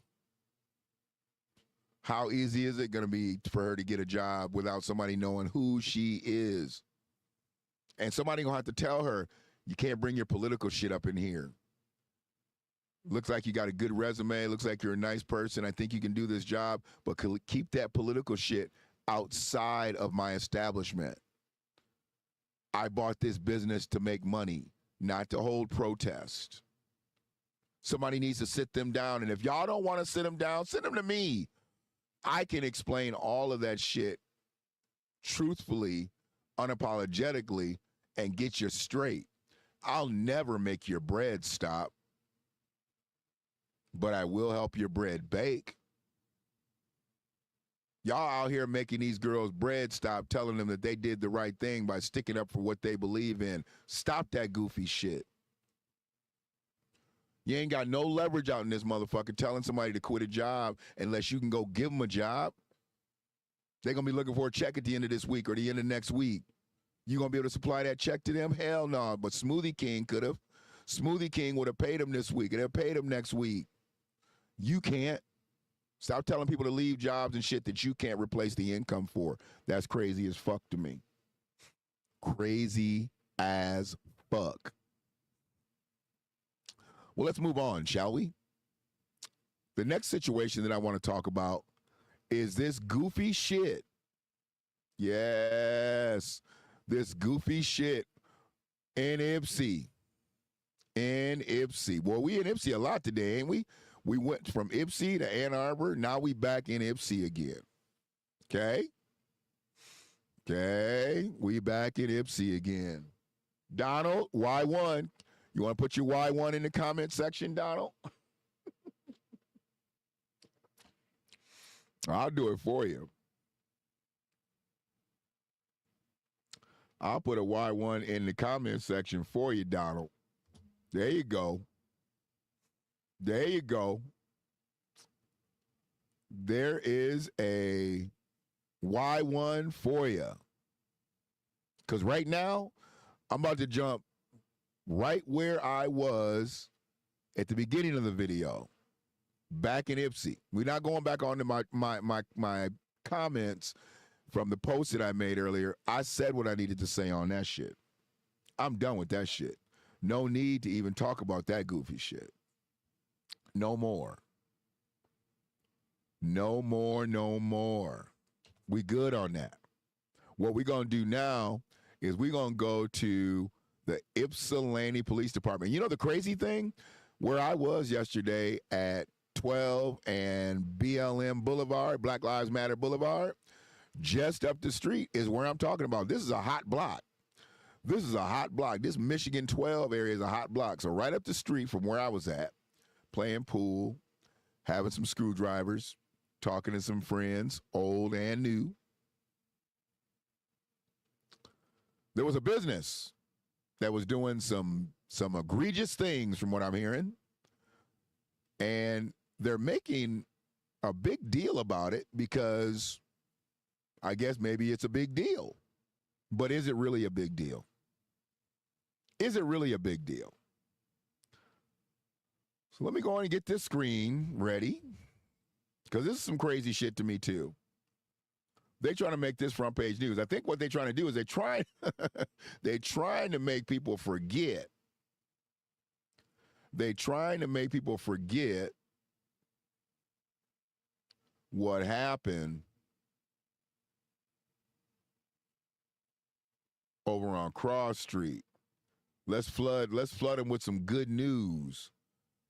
How easy is it gonna be for her to get a job without somebody knowing who she is? And somebody gonna have to tell her, you can't bring your political shit up in here. Looks like you got a good resume. Looks like you're a nice person. I think you can do this job, but keep that political shit outside of my establishment. I bought this business to make money, not to hold protest. Somebody needs to sit them down. And if y'all don't want to sit them down, send them to me. I can explain all of that shit truthfully, unapologetically, and get you straight. I'll never make your bread stop, but I will help your bread bake. Y'all out here making these girls bread stop, telling them that they did the right thing by sticking up for what they believe in. Stop that goofy shit. You ain't got no leverage out in this motherfucker telling somebody to quit a job unless you can go give them a job. They're going to be looking for a check at the end of this week or the end of next week. You going to be able to supply that check to them? Hell no. But Smoothie King could have. Smoothie King would have paid them this week, and they'll pay them next week. You can't. Stop telling people to leave jobs and shit that you can't replace the income for. That's crazy as fuck to me. Crazy as fuck. Well, let's move on, shall we? The next situation that I want to talk about is this goofy shit. Yes, this goofy shit in Ypsi. In Ypsi. Well, we in Ypsi a lot today, ain't we? We went from Ypsi to Ann Arbor. Now we back in Ypsi again. Okay? Okay, we back in Ypsi again. Donald, Y1. You want to put your Y1 in the comment section, Donald? I'll do it for you. I'll put a Y1 in the comment section for you, Donald. There you go. There you go. There is a Y1 for you. Because right now, I'm about to jump right where I was at the beginning of the video, back in Ypsi. We're not going back on to my comments from the post that I made earlier. I said what I needed to say on that shit. I'm done with that shit. No need to even talk about that goofy shit. No more. No more, no more. We good on that. What we're going to do now is we're going to go to the Ypsilanti Police Department. You know the crazy thing? Where I was yesterday at 12 and BLM Boulevard, Black Lives Matter Boulevard, just up the street is where I'm talking about. This is a hot block. This is a hot block. This Michigan 12 area is a hot block. So right up the street from where I was at, playing pool, having some screwdrivers, talking to some friends, old and new. There was a business that was doing some egregious things from what I'm hearing. And they're making a big deal about it because I guess maybe it's a big deal. But is it really a big deal? Is it really a big deal? So let me go on and get this screen ready because this is some crazy shit to me too. They're trying to make this front page news. I think what they're trying to do is they're trying to make people forget. They're trying to make people forget what happened over on Cross Street. Let's flood them with some good news.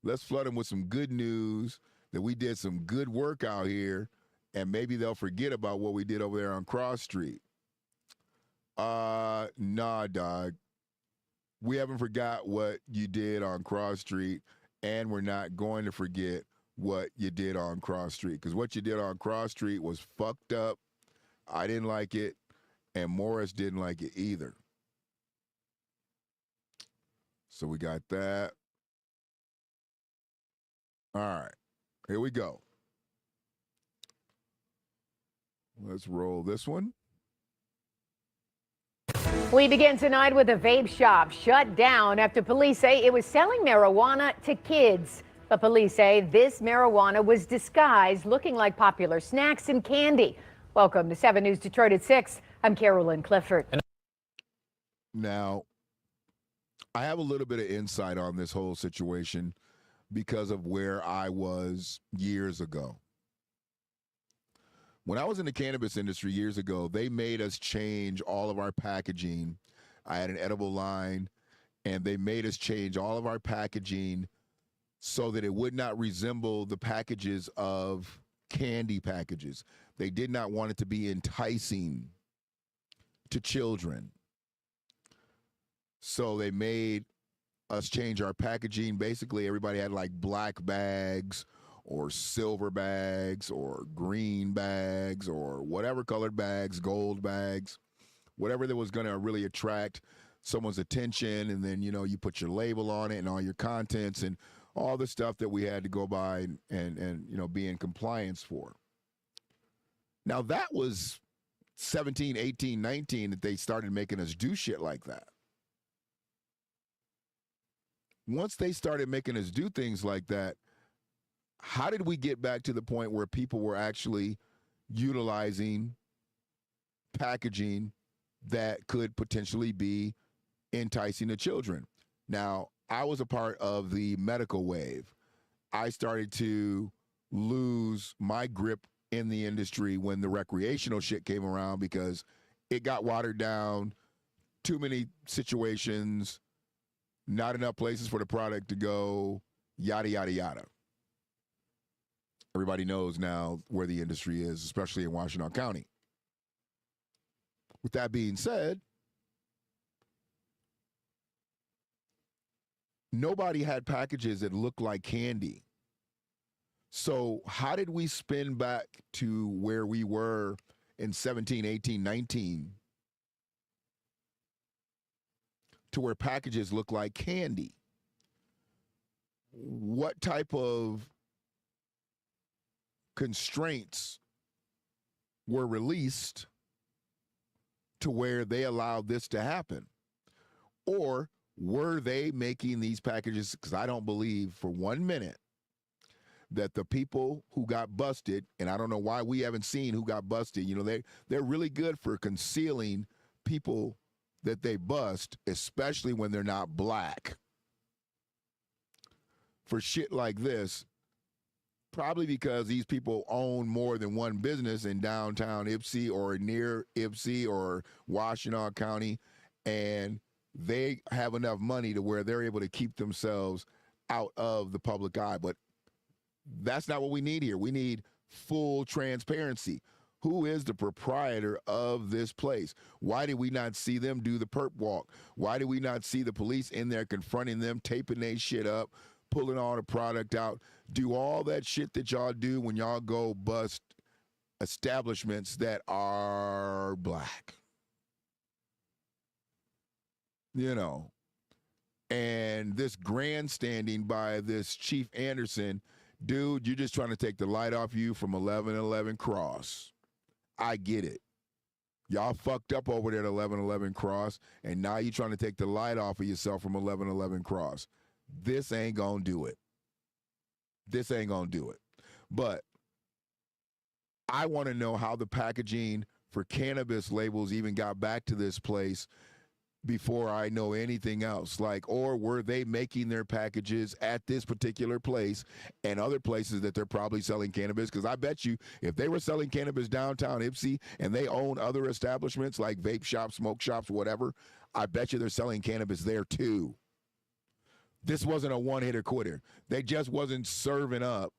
Let's flood them with some good news that we did some good work out here, and maybe they'll forget about what we did over there on Cross Street. Nah, dog. We haven't forgot what you did on Cross Street, and we're not going to forget what you did on Cross Street, because what you did on Cross Street was fucked up. I didn't like it, and Morris didn't like it either. So we got that. All right, here we go. Let's roll this one. We begin tonight with a vape shop shut down after police say it was selling marijuana to kids. But police say this marijuana was disguised, looking like popular snacks and candy. Welcome to 7 News Detroit at 6. I'm Carolyn Clifford. Now, I have a little bit of insight on this whole situation because of where I was years ago. When I was in the cannabis industry years ago, they made us change all of our packaging. I had an edible line, and they made us change all of our packaging so that it would not resemble the packages of candy packages. They did not want it to be enticing to children. So they made us change our packaging. Basically, everybody had like black bags or silver bags or green bags or whatever colored bags, gold bags, whatever that was going to really attract someone's attention. And then, you put your label on it and all your contents and all the stuff that we had to go by and be in compliance for. Now, that was 17, 18, 19 that they started making us do shit like that. Once they started making us do things like that, how did we get back to the point where people were actually utilizing packaging that could potentially be enticing to children? Now, I was a part of the medical wave. I started to lose my grip in the industry when the recreational shit came around because it got watered down, too many situations, not enough places for the product to go, yada, yada, yada. Everybody knows now where the industry is, especially in Washtenaw County. With that being said, nobody had packages that looked like candy. So how did we spin back to where we were in 17, 18, 19 to where packages look like candy? What type of constraints were released to where they allowed this to happen? Or were they making these packages? Because I don't believe for 1 minute that the people who got busted, and I don't know why we haven't seen who got busted, they're really good for concealing people that they bust, especially when they're not black. For shit like this, probably because these people own more than one business in downtown Ypsi or near Ypsi or Washtenaw County, and they have enough money to where they're able to keep themselves out of the public eye. But that's not what we need here. We need full transparency. Who is the proprietor of this place? Why did we not see them do the perp walk? Why did we not see the police in there confronting them, taping their shit up, pulling all the product out, do all that shit that y'all do when y'all go bust establishments that are black? And this grandstanding by this Chief Anderson, dude, you're just trying to take the light off you from 1111 Cross. I get it. Y'all fucked up over there at 1111 Cross, and now you're trying to take the light off of yourself from 1111 Cross. This ain't gonna do it. This ain't gonna do it. But I want to know how the packaging for cannabis labels even got back to this place before I know anything else. Or were they making their packages at this particular place and other places that they're probably selling cannabis? Because I bet you if they were selling cannabis downtown Ypsi and they own other establishments like vape shops, smoke shops, whatever, I bet you they're selling cannabis there too. This wasn't a one-hitter quitter. They just wasn't serving up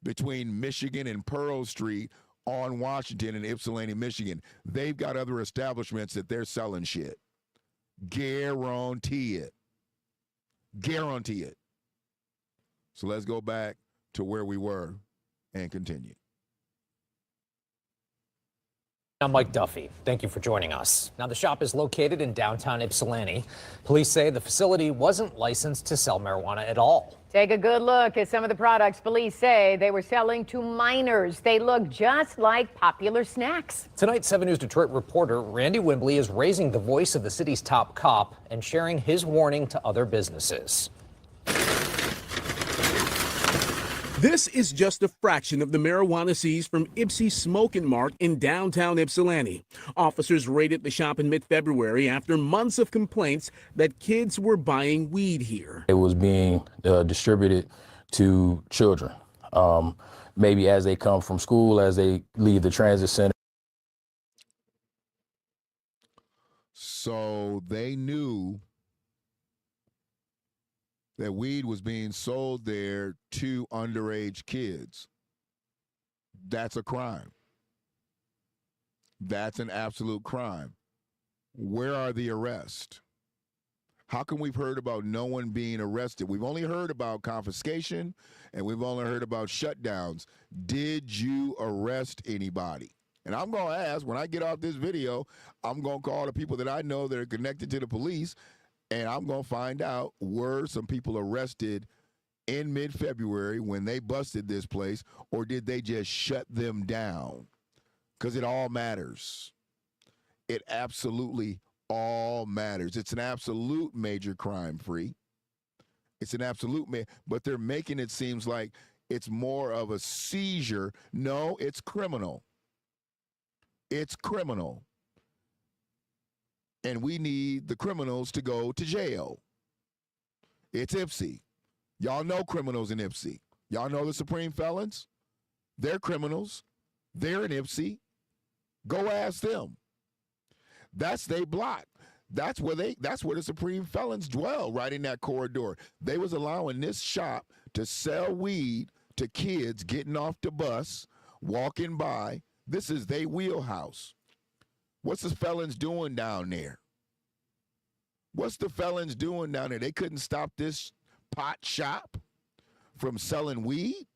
between Michigan and Pearl Street on Washington and Ypsilanti, Michigan. They've got other establishments that they're selling shit. Guarantee it. Guarantee it. So let's go back to where we were and continue. I'm Mike Duffy. Thank you for joining us. Now, the shop is located in downtown Ypsilanti. Police say the facility wasn't licensed to sell marijuana at all. Take a good look at some of the products police say they were selling to minors. They look just like popular snacks. Tonight, 7 News Detroit reporter Randy Wimbley is raising the voice of the city's top cop and sharing his warning to other businesses. This is just a fraction of the marijuana seized from Ipsy Smoke and Mart in downtown Ypsilanti. Officers raided the shop in mid-February after months of complaints that kids were buying weed here. It was being distributed to children, maybe as they come from school, as they leave the transit center. So they knew that weed was being sold there to underage kids. That's a crime. That's an absolute crime. Where are the arrests? How come we've heard about no one being arrested? We've only heard about confiscation and we've only heard about shutdowns. Did you arrest anybody? And I'm going to ask, when I get off this video, I'm going to call the people that I know that are connected to the police, and I'm going to find out, were some people arrested in mid-February when they busted this place, or did they just shut them down? Because it all matters. It absolutely all matters. It's an absolute major crime free. It's an absolute, but they're making it seems like it's more of a seizure. No, it's criminal. It's criminal. And we need the criminals to go to jail. It's Ipsy. Y'all know criminals in Ipsy. Y'all know the supreme felons? They're criminals. They're in Ipsy. Go ask them. That's their block. That's where the supreme felons dwell, right in that corridor. They was allowing this shop to sell weed to kids getting off the bus, walking by. This is their wheelhouse. What's the felons doing down there? What's the felons doing down there? They couldn't stop this pot shop from selling weed?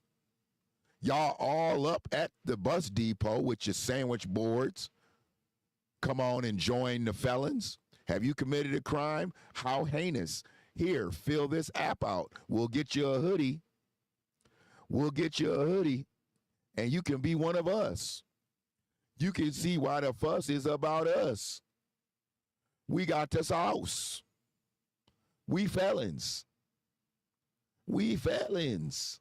Y'all all up at the bus depot with your sandwich boards. Come on and join the felons. Have you committed a crime? How heinous. Here, fill this app out. We'll get you a hoodie. We'll get you a hoodie, and you can be one of us. You can see why the fuss is about us. We got this house. We felons. We felons.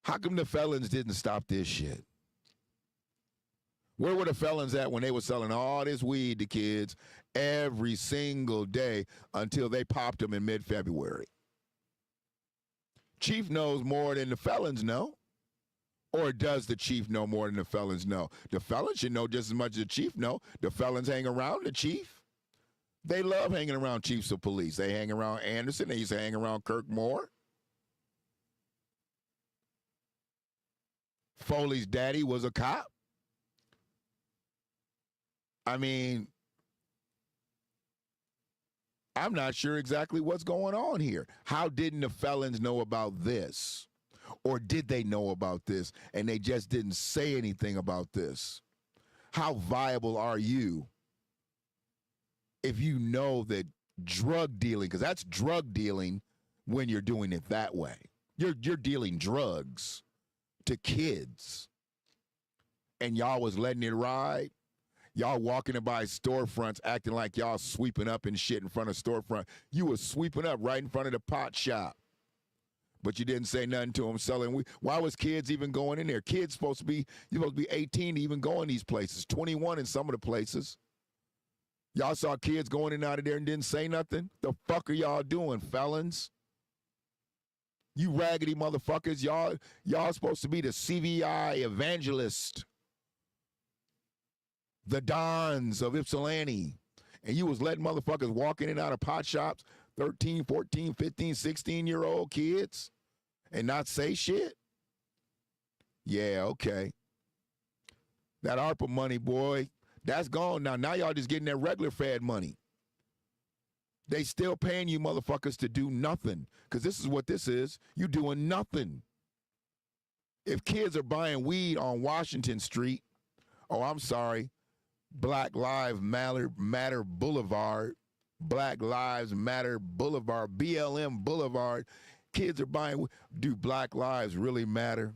How come the felons didn't stop this shit? Where were the felons at when they were selling all this weed to kids every single day until they popped them in mid-February? Chief knows more than the felons know. Or does the chief know more than the felons know? The felons should know just as much as the chief know. The felons hang around the chief. They love hanging around chiefs of police. They hang around Anderson. They used to hang around Kirk Moore. Foley's daddy was a cop. I mean, I'm not sure exactly what's going on here. How didn't the felons know about this? Or did they know about this and they just didn't say anything about this? How viable are you if you know that drug dealing, because that's drug dealing when you're doing it that way. You're dealing drugs to kids. And y'all was letting it ride. Y'all walking by storefronts acting like y'all sweeping up and shit in front of storefront. You was sweeping up right in front of the pot shop. But you didn't say nothing to them selling weed. Why was kids even going in there? Kids you're supposed to be 18 to even go in these places, 21 in some of the places. Y'all saw kids going in and out of there and didn't say nothing? The fuck are y'all doing, felons? You raggedy motherfuckers, y'all supposed to be the CVI evangelist, the dons of Ypsilanti. And you was letting motherfuckers walk in and out of pot shops, 13, 14, 15, 16-year-old kids, and not say shit? Yeah, okay. That ARPA money, boy, that's gone now. Now y'all just getting that regular Fed money. They still paying you motherfuckers to do nothing, because this is what this is. You doing nothing. If kids are buying weed on Washington Street, Black Lives Matter Boulevard, Black Lives Matter Boulevard, BLM Boulevard, kids are buying. Do Black Lives really matter?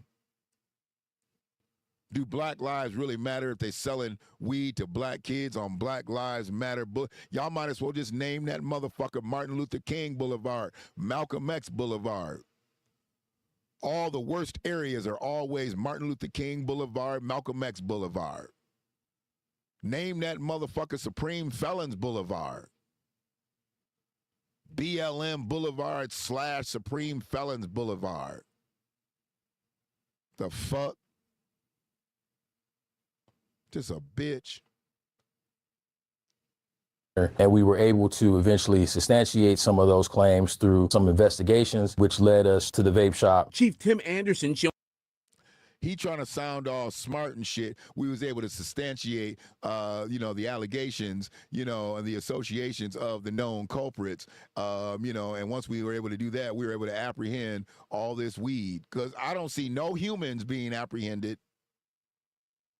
Do Black Lives really matter if they selling weed to black kids on Black Lives Matter? Y'all might as well just name that motherfucker Martin Luther King Boulevard, Malcolm X Boulevard. All the worst areas are always Martin Luther King Boulevard, Malcolm X Boulevard. Name that motherfucker Supreme Felons Boulevard. BLM Boulevard / Supreme Felons Boulevard. The fuck? Just a bitch. And we were able to eventually substantiate some of those claims through some investigations, which led us to the vape shop. Chief Tim Anderson He trying to sound all smart and shit. We was able to substantiate, the allegations, and the associations of the known culprits, and once we were able to do that, we were able to apprehend all this weed. Because I don't see no humans being apprehended.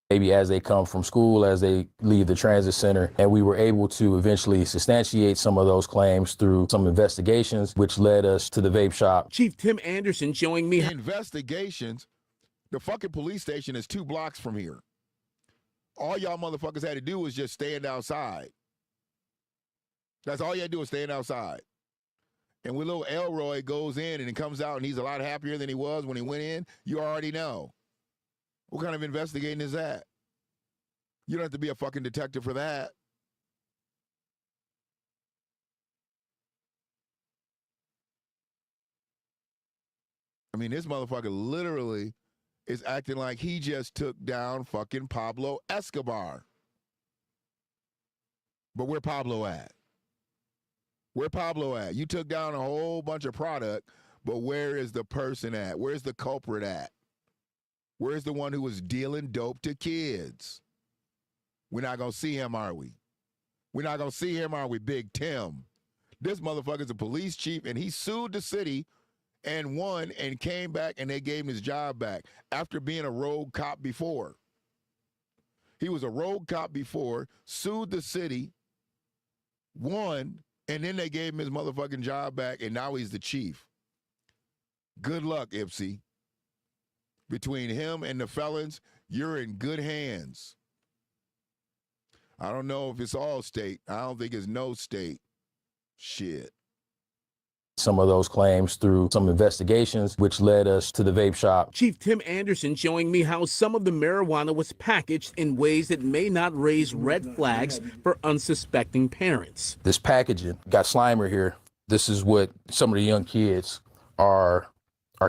Maybe as they come from school, as they leave the transit center, and we were able to eventually substantiate some of those claims through some investigations, which led us to the vape shop. Chief Tim Anderson showing me Investigations? The fucking police station is 2 blocks from here. All y'all motherfuckers had to do was just stand outside. That's all you had to do was stand outside. And when little Elroy goes in and he comes out and he's a lot happier than he was when he went in, you already know. What kind of investigating is that? You don't have to be a fucking detective for that. I mean, this motherfucker literally is acting like he just took down fucking Pablo Escobar. But where Pablo at? Where Pablo at? You took down a whole bunch of product, but where is the person at? Where's the culprit at? Where's the one who was dealing dope to kids? We're not going to see him, are we? We're not going to see him, are we, Big Tim? This motherfucker's a police chief, and he sued the city and won and came back, and they gave him his job back after being a rogue cop before. He was a rogue cop before, sued the city, won, and then they gave him his motherfucking job back, and now he's the chief. Good luck, Ipsy. Between him and the felons, you're in good hands. I don't know if it's all state. I don't think it's no state. Shit. Some of those claims through some investigations, which led us to the vape shop. Chief Tim Anderson showing me how some of the marijuana was packaged in ways that may not raise red flags for unsuspecting parents. This packaging got Slimer here. This is what some of the young kids are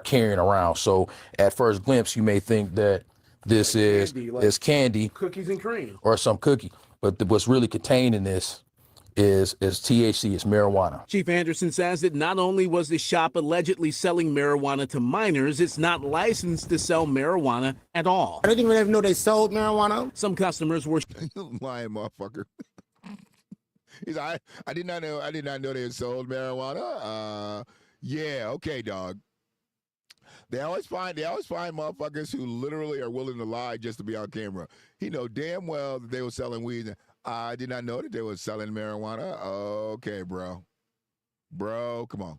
carrying around. So at first glimpse, you may think that this is candy, Cookies and cream. or some cookie. But what's really contained in this is THC, it's marijuana. Chief Anderson says that not only was the shop allegedly selling marijuana to minors, it's not licensed to sell marijuana at all. I didn't even know they sold marijuana. Some customers were lying motherfucker. He's I did not know they had sold marijuana. Yeah, okay, dog. They always find motherfuckers who literally are willing to lie just to be on camera. He know damn well that they were selling weed. I did not know that they were selling marijuana. Okay, bro. Bro, come on.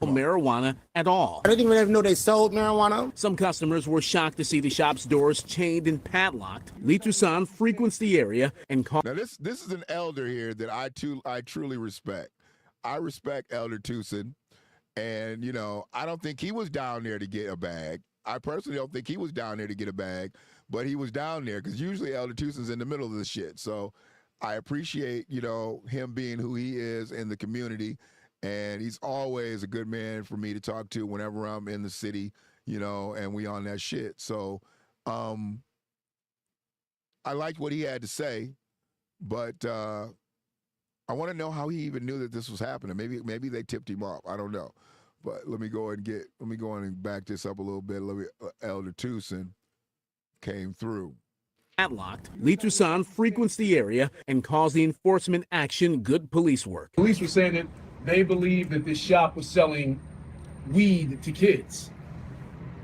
Marijuana at all. I didn't even know they sold marijuana. Some customers were shocked to see the shop's doors chained and padlocked. Lee Toussaint frequents the area and called. Now this is an elder here that I truly respect. I respect Elder Toussaint. And, I don't think he was down there to get a bag. I personally don't think he was down there to get a bag, but he was down there because usually Elder Toussaint's in the middle of the shit. So I appreciate, him being who he is in the community. And he's always a good man for me to talk to whenever I'm in the city, and we on that shit. So I liked what he had to say, but I want to know how he even knew that this was happening. Maybe they tipped him off. I don't know. But let me go and back this up a little bit. Elder Toussaint came through. Padlocked. Lee Toussaint frequents the area and calls the enforcement action good police work. Police were saying that they believe that this shop was selling weed to kids.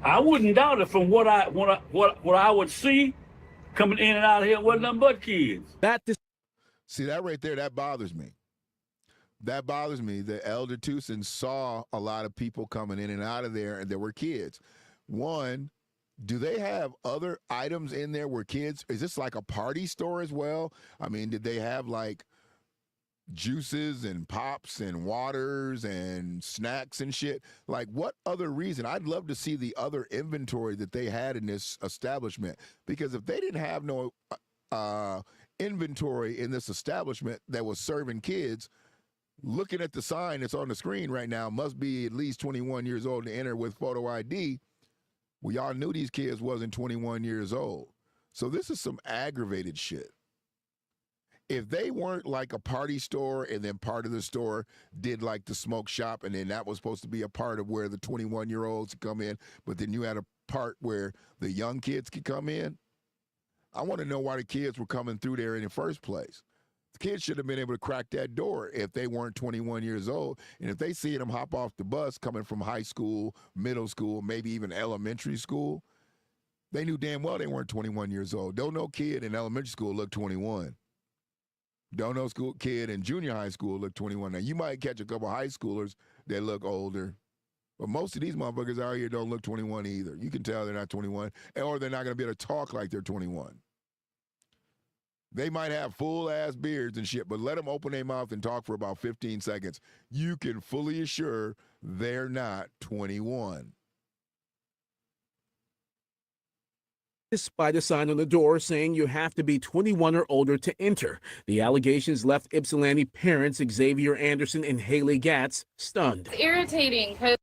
I wouldn't doubt it from what I would see coming in and out of here wasn't nothing but kids. See that right there, that bothers me. That bothers me that Elder Toussaint saw a lot of people coming in and out of there, and there were kids. One, do they have other items in there where kids, is this like a party store as well? I mean, did they have like juices and pops and waters and snacks and shit. Like, what other reason? I'd love to see the other inventory that they had in this establishment, because if they didn't have no inventory in this establishment that was serving kids, looking at the sign that's on the screen right now, must be at least 21 years old to enter with photo ID. Well, y'all knew these kids wasn't 21 years old. So this is some aggravated shit. If they weren't like a party store and then part of the store did like the smoke shop, and then that was supposed to be a part of where the 21-year-olds come in, but then you had a part where the young kids could come in, I want to know why the kids were coming through there in the first place. The kids should have been able to crack that door if they weren't 21 years old. And if they see them hop off the bus coming from high school, middle school, maybe even elementary school, they knew damn well they weren't 21 years old. Don't no kid in elementary school look 21. Don't no school kid in junior high school look 21. Now, you might catch a couple high schoolers that look older, but most of these motherfuckers out here don't look 21 either. You can tell they're not 21, or they're not going to be able to talk like they're 21. They might have full-ass beards and shit, but let them open their mouth and talk for about 15 seconds. You can fully assure they're not 21. Despite a sign on the door saying you have to be 21 or older to enter. The allegations left Ypsilanti parents Xavier Anderson and Haley Gatz stunned. It's irritating because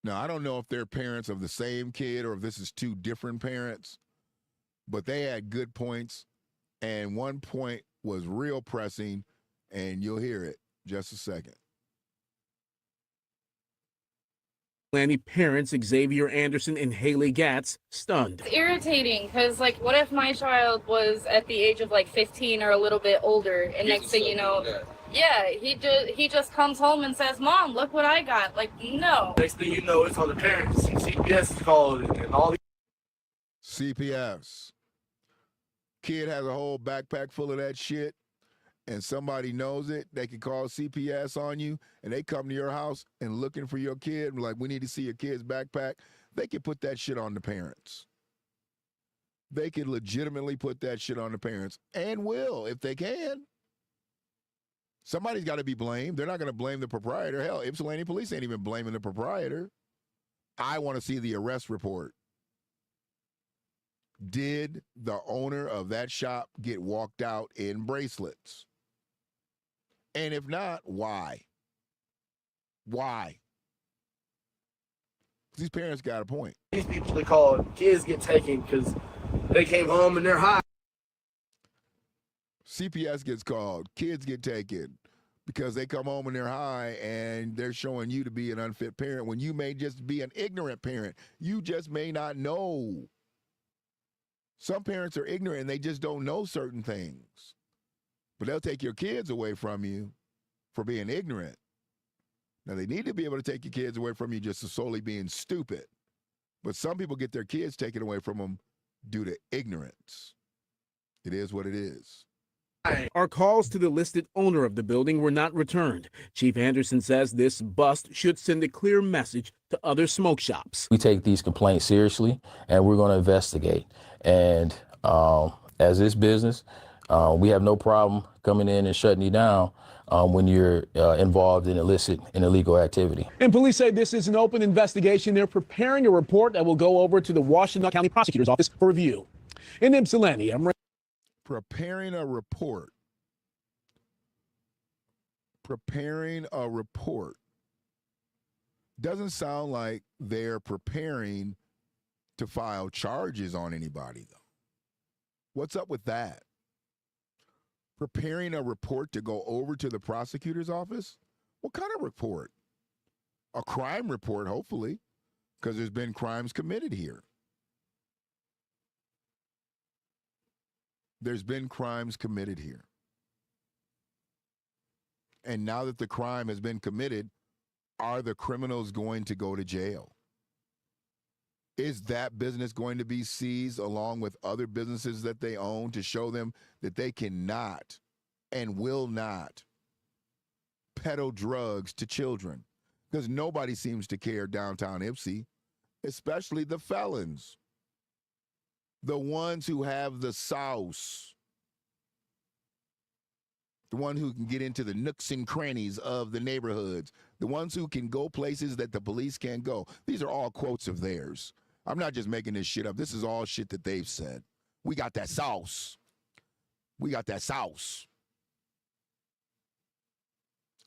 Now, I don't know if they're parents of the same kid or if this is two different parents, but they had good points, and one point was real pressing, and you'll hear it just a second. Ypsilanti parents Xavier Anderson and Haley Gatz stunned. it's irritating because, like, what if my child was at the age of like 15 or a little bit older, and next thing you know, yeah, he just comes home and says, "Mom, look what I got." Like, no. Next thing you know, it's on the parents. CPS is called and all these. CPS. Kid has a whole backpack full of that shit, and somebody knows it, they can call CPS on you, and they come to your house and looking for your kid, like, we need to see your kid's backpack. They can put that shit on the parents. They can legitimately put that shit on the parents, and will, if they can. Somebody's got to be blamed. They're not going to blame the proprietor. Hell, Ypsilanti police ain't even blaming the proprietor. I want to see the arrest report. Did the owner of that shop get walked out in bracelets? And if not, why? Why? These parents got a point. These people they call kids get taken because they came home and they're high. CPS gets called. Kids get taken because they come home and they're high, and they're showing you to be an unfit parent when you may just be an ignorant parent. You just may not know. Some parents are ignorant and they just don't know certain things. But they'll take your kids away from you for being ignorant. Now, they need to be able to take your kids away from you just for solely being stupid. But some people get their kids taken away from them due to ignorance. It is what it is. Our calls to the listed owner of the building were not returned. Chief Anderson says this bust should send a clear message to other smoke shops. We take these complaints seriously, and we're going to investigate. And as this business, we have no problem coming in and shutting you down when you're involved in illicit and illegal activity. And police say this is an open investigation. They're preparing a report that will go over to the Washington County Prosecutor's Office for review. In Ypsilanti, I'm preparing a report. Preparing a report. Doesn't sound like they're preparing to file charges on anybody, though. What's up with that? Preparing a report to go over to the prosecutor's office? What kind of report? A crime report, hopefully, because there's been crimes committed here. There's been crimes committed here. And now that the crime has been committed, are the criminals going to go to jail? Is that business going to be seized along with other businesses that they own to show them that they cannot and will not peddle drugs to children? Because nobody seems to care downtown Ypsi, especially the felons. The ones who have the sauce. the one who can get into the nooks and crannies of the neighborhoods, the ones who can go places that the police can't go. These are all quotes of theirs. I'm not just making this shit up. This is all shit that they've said. We got that sauce. We got that sauce.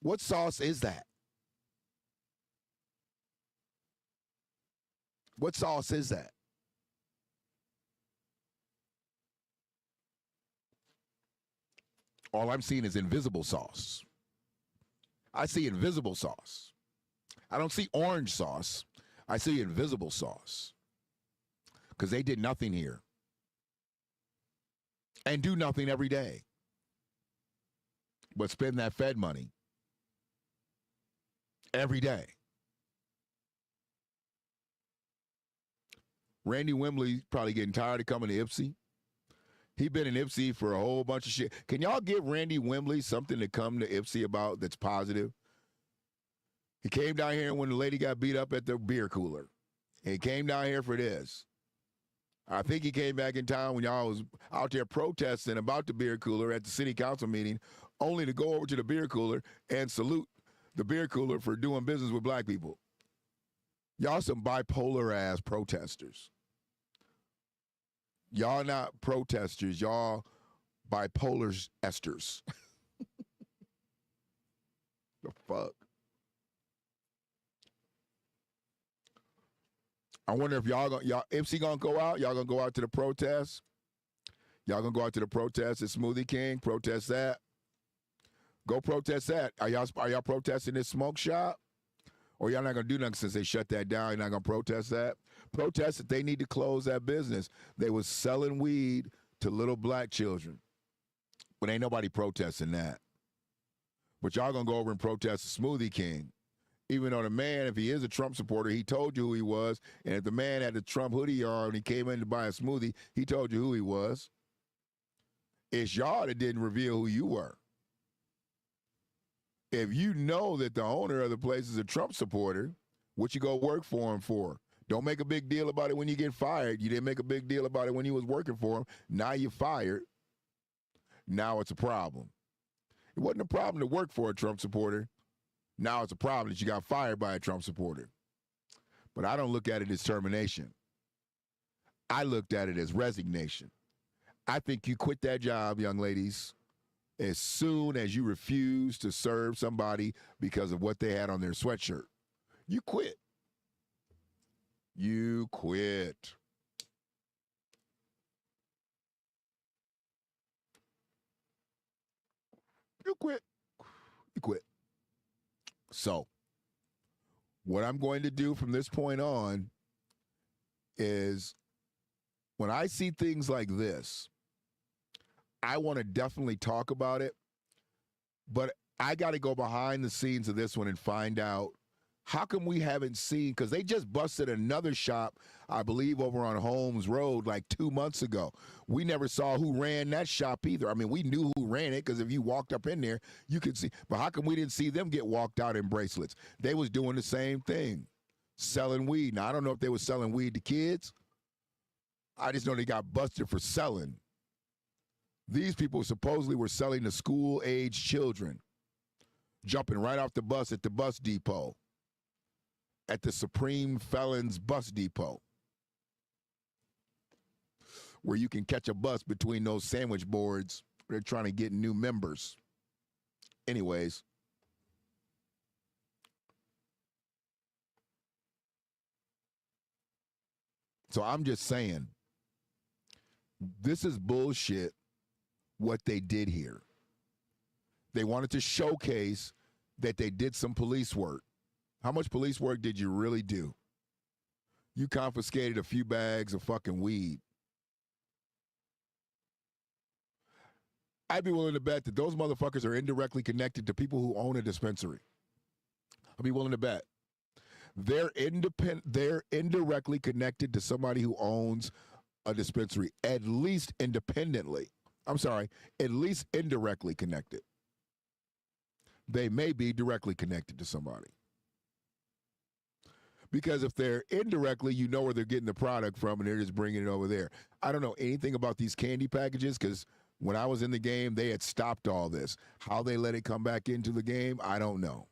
What sauce is that? What sauce is that? All I'm seeing is invisible sauce. I see invisible sauce. I don't see orange sauce. I see invisible sauce. Because they did nothing here. And do nothing every day. But spend that Fed money. Every day. Randy Wembley's probably getting tired of coming to Ipsy. He's been in Ipsy for a whole bunch of shit. Can y'all give Randy Wembley something to come to Ipsy about that's positive? He came down here when the lady got beat up at the beer cooler. He came down here for this. I think he came back in town when y'all was out there protesting about the beer cooler at the city council meeting, only to go over to the beer cooler and salute the beer cooler for doing business with black people. Y'all some bipolar-ass protesters. Y'all not protesters. Y'all bipolar esters. The fuck? I wonder if y'all Ipsy gonna go out? Y'all gonna go out to the protest? Y'all gonna go out to the protest at Smoothie King? Protest that? Go protest that. Are y'all protesting this smoke shop? Or y'all not going to do nothing since they shut that down? You're not going to protest that? Protest that they need to close that business. They was selling weed to little black children. But ain't nobody protesting that. But y'all going to go over and protest the Smoothie King. Even though the man, if he is a Trump supporter, he told you who he was. And if the man had the Trump hoodie on and he came in to buy a smoothie, he told you who he was. It's y'all that didn't reveal who you were. If you know that the owner of the place is a Trump supporter, what you go work for him for? Don't make a big deal about it when you get fired. You didn't make a big deal about it when you was working for him. Now you're fired. Now it's a problem. It wasn't a problem to work for a Trump supporter. Now it's a problem that you got fired by a Trump supporter. But I don't look at it as termination. I looked at it as resignation. I think you quit that job, young ladies, as soon as you refuse to serve somebody because of what they had on their sweatshirt. You quit. You quit. You quit. You quit. So, what I'm going to do from this point on is when I see things like this, I want to definitely talk about it, but I got to go behind the scenes of this one and find out how come we haven't seen, because they just busted another shop, I believe, over on Holmes Road like 2 months ago. We never saw who ran that shop either. I mean, we knew who ran it because if you walked up in there, you could see. But how come we didn't see them get walked out in bracelets? They was doing the same thing, selling weed. Now, I don't know if they were selling weed to kids. I just know they got busted for selling. These people supposedly were selling to school-age children, jumping right off the bus at the bus depot, at the Supreme Felons Bus Depot, where you can catch a bus between those sandwich boards. They're trying to get new members. Anyways, so I'm just saying, this is bullshit. What they did here. They wanted to showcase that they did some police work. How much police work did you really do? You confiscated a few bags of fucking weed. I'd be willing to bet that those motherfuckers are indirectly connected to people who own a dispensary. I'd be willing to bet. They're indirectly connected to somebody who owns a dispensary, at least independently. I'm sorry, at least indirectly connected. They may be directly connected to somebody. Because if they're indirectly, you know where they're getting the product from and they're just bringing it over there. I don't know anything about these candy packages because When I was in the game, they had stopped all this. How they let it come back into the game, I don't know.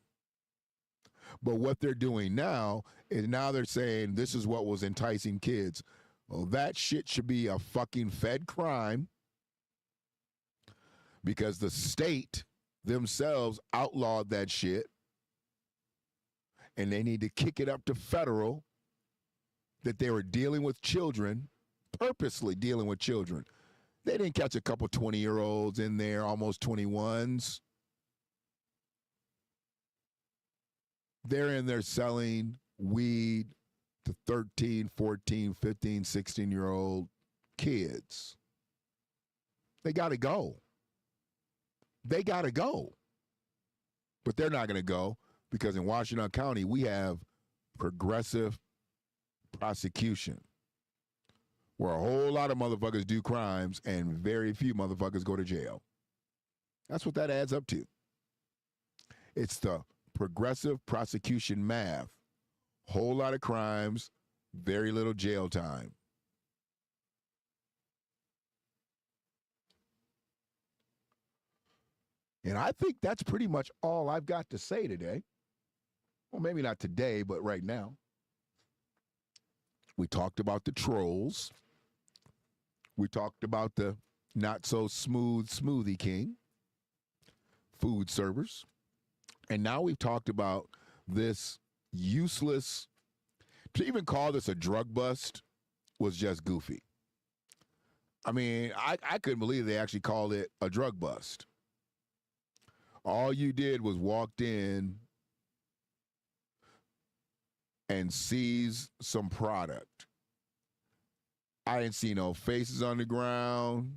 But what they're doing now is now they're saying this is what was enticing kids. Well, that shit should be a fucking Fed crime because the state themselves outlawed that shit, and they need to kick it up to federal that they were dealing with children, purposely dealing with children. They didn't catch a couple 20-year-olds in there, almost 21s. They're in there selling weed to 13, 14, 15, 16-year-old kids. They got to go. They got to go. But they're not going to go because in Washington County, we have progressive prosecution where a whole lot of motherfuckers do crimes and very few motherfuckers go to jail. That's what that adds up to. It's the progressive prosecution math. Whole lot of crimes, very little jail time. And I think that's pretty much all I've got to say today. Well, maybe not today, but right now. We talked about the trolls. We talked about the not so smooth smoothie king, food servers. And now we've talked about this useless, to even call this a drug bust was just goofy. I mean, I couldn't believe they actually called it a drug bust. All you did was walked in and seized some product. I didn't see no faces on the ground.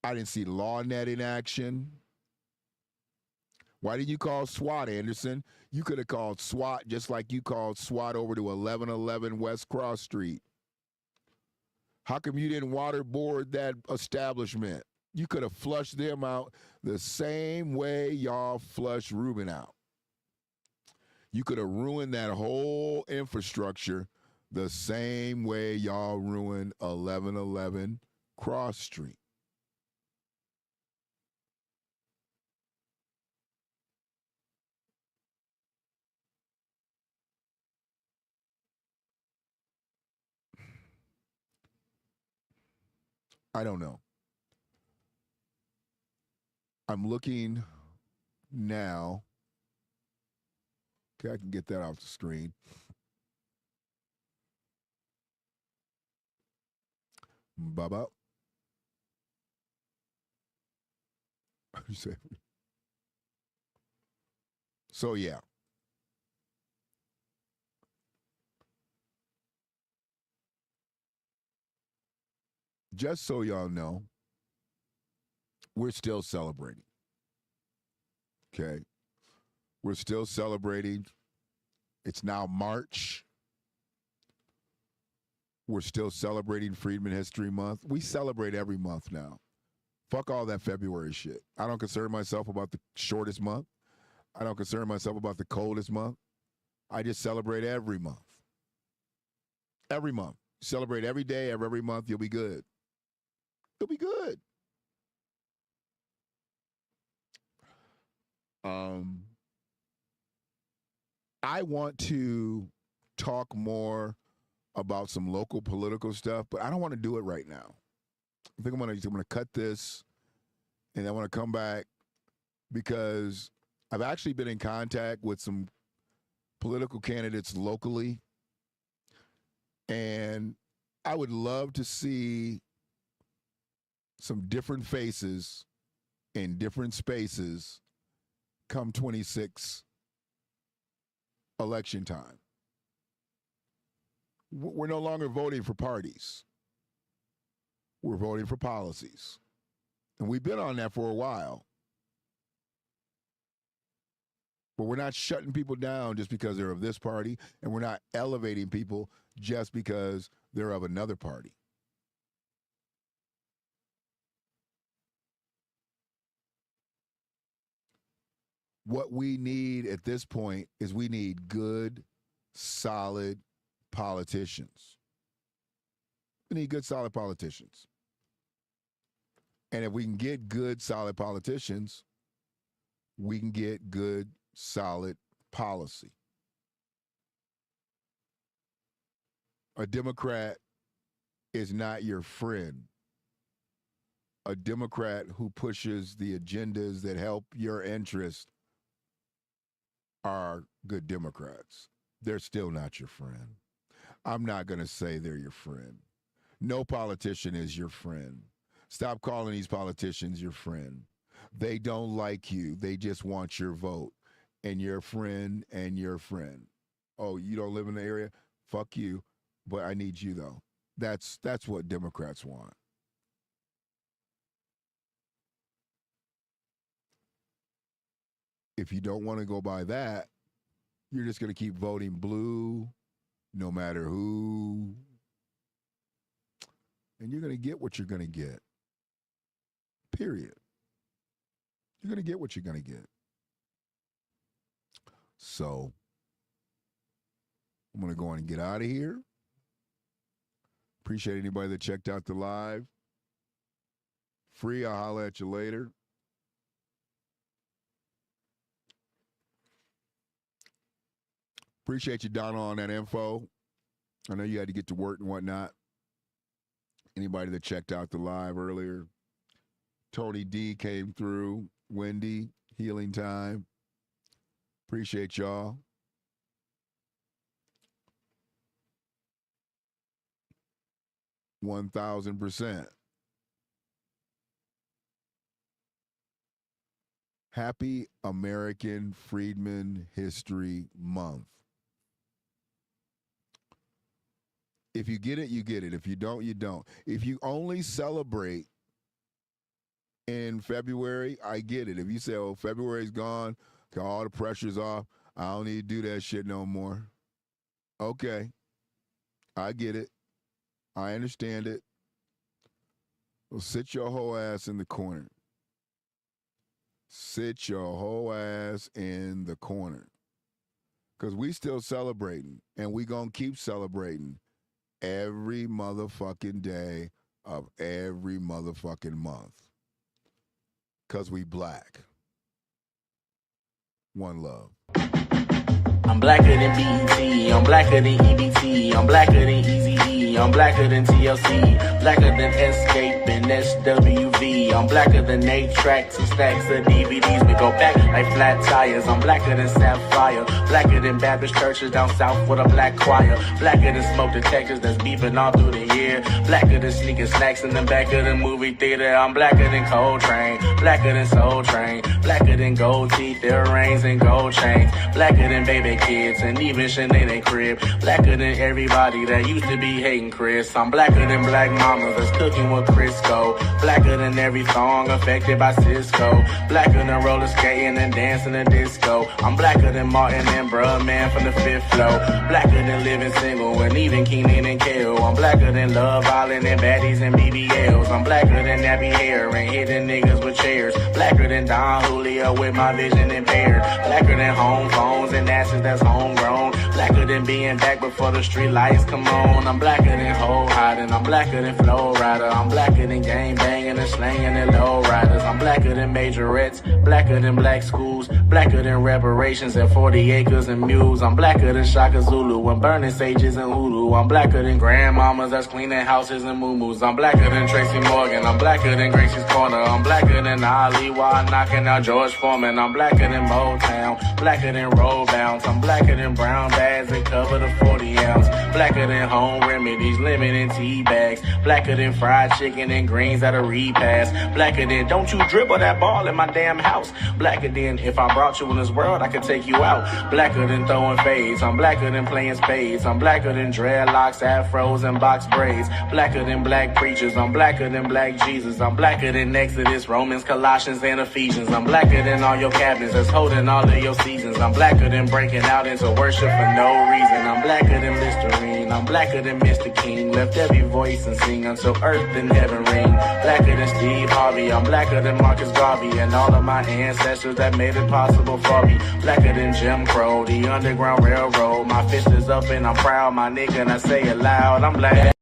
I didn't see LawNet in action. Why didn't you call SWAT, Anderson? You could have called SWAT just like you called SWAT over to 1111 West Cross Street. How come you didn't waterboard that establishment? You could have flushed them out the same way y'all flushed Rubin out. You could have ruined that whole infrastructure the same way y'all ruined 1111 Cross Street. I don't know. I'm looking now. Okay, I can get that off the screen. Baba. You say? So yeah. Just so y'all know, we're still celebrating. Okay? We're still celebrating. It's now March. We're still celebrating Freedman History Month. We celebrate every month now. Fuck all that February shit. I don't concern myself about the shortest month. I don't concern myself about the coldest month. I just celebrate every month. Every month. Celebrate every day of every month. You'll be good. You'll be good. I want to talk more about some local political stuff, but I don't want to do it right now. I think I'm gonna cut this, and I want to come back because I've actually been in contact with some political candidates locally, and I would love to see some different faces in different spaces come 26 election time. We're no longer voting for parties. We're voting for policies. And we've been on that for a while. But we're not shutting people down just because they're of this party, and we're not elevating people just because they're of another party. What we need at this point is we need good, solid politicians. We need good, solid politicians. And if we can get good, solid politicians, we can get good, solid policy. A Democrat is not your friend. A Democrat who pushes the agendas that help your interest are good Democrats. They're still not your friend. I'm not going to say they're your friend. No politician is your friend. Stop calling these politicians your friend. They don't like you. They just want your vote. And your friend and your friend. Oh, you don't live in the area? Fuck you. But I need you, though. That's what Democrats want. If you don't want to go by that, you're just going to keep voting blue, no matter who. And you're going to get what you're going to get. Period. You're going to get what you're going to get. So, I'm going to go on and get out of here. Appreciate anybody that checked out the live. Free, I'll holler at you later. Appreciate you, Donna, on that info. I know you had to get to work and whatnot. Anybody that checked out the live earlier. Tony D came through. Wendy, Healing Time. Appreciate y'all. %1,000. Happy American Freedmen History Month. If you get it, you get it. If you don't, you don't. If you only celebrate in February, I get it. If you say, oh, February's gone, all the pressure's off, I don't need to do that shit no more. Okay. I get it. I understand it. Well, sit your whole ass in the corner. Sit your whole ass in the corner. Because we still celebrating, and we going to keep celebrating every motherfucking day of every motherfucking month. Because we black. One love. I'm blacker than BET, I'm blacker than EBT, I'm blacker than Eazy-E, I'm blacker than TLC, blacker than Escape and SWV, I'm blacker than 8 tracks and stacks of DVDs. We go back like flat tires, I'm blacker than Sapphire, blacker than Baptist churches down south with a black choir, blacker than smoke detectors that's beeping all through the year, blacker than sneaking snacks in the back of the movie theater. I'm blacker than Coltrane, blacker than Soul Train, blacker than gold teeth, earrings and gold chains, blacker than baby kids and even Sinead crib, blacker than everybody that used to be hating Chris. I'm blacker than black mamas that's cooking with Crisco, blacker than every song affected by Cisco, blacker than roller skating and dancing in disco. I'm blacker than Martin and Bruh Man from the 5th floor, blacker than living single and even Keenan and Kel. I'm blacker than Love Island and baddies and BBLs. I'm blacker than nappy hair and hitting niggas with chairs, blacker than Don Julio with my vision impaired, blacker than home phones and asses that's homegrown, blacker than being back before the street lights come on. I'm blacker than Ho Hiding, I'm blacker than Flow Rider, I'm blacker than gang banging and slanging and low riders. I'm blacker than majorettes, blacker than black schools, blacker than reparations and 40 acres and mules. I'm blacker than Shaka Zulu and burning sages and hoodoo. I'm blacker than grandmamas that's cleaning houses and moo-moos. I'm blacker than Tracy Morgan, I'm blacker than Gracie's Corner, I'm blacker than Ali while knocking out George Foreman. I'm blacker than Motown, blacker than Roll Bounce, I'm blacker than brown bags that cover the 40 ounce, blacker than home remedies, lemon and tea bags, blacker than fried chicken and greens at a repast, blacker than don't you dribble that ball in my damn house, blacker than if I brought you in this world I could take you out, blacker than throwing fades, I'm blacker than playing spades, I'm blacker than dreadlocks, afros and box braids, blacker than black preachers, I'm blacker than black Jesus, I'm blacker than Exodus, Romans, Colossians and Ephesians, I'm blacker than all your cabinets that's holding all of your seasons, I'm blacker than breaking out into worship for no reason, I'm blacker than Listerine, I'm blacker than Mr. King, left every voice and sing until earth and heaven ring, blacker than Steve Harvey, I'm blacker than Marcus Garvey and all of my ancestors that made it possible for me, blacker than Jim Crow, the Underground Railroad, my fist is up and I'm proud, my nigga, and I say it loud, I'm black.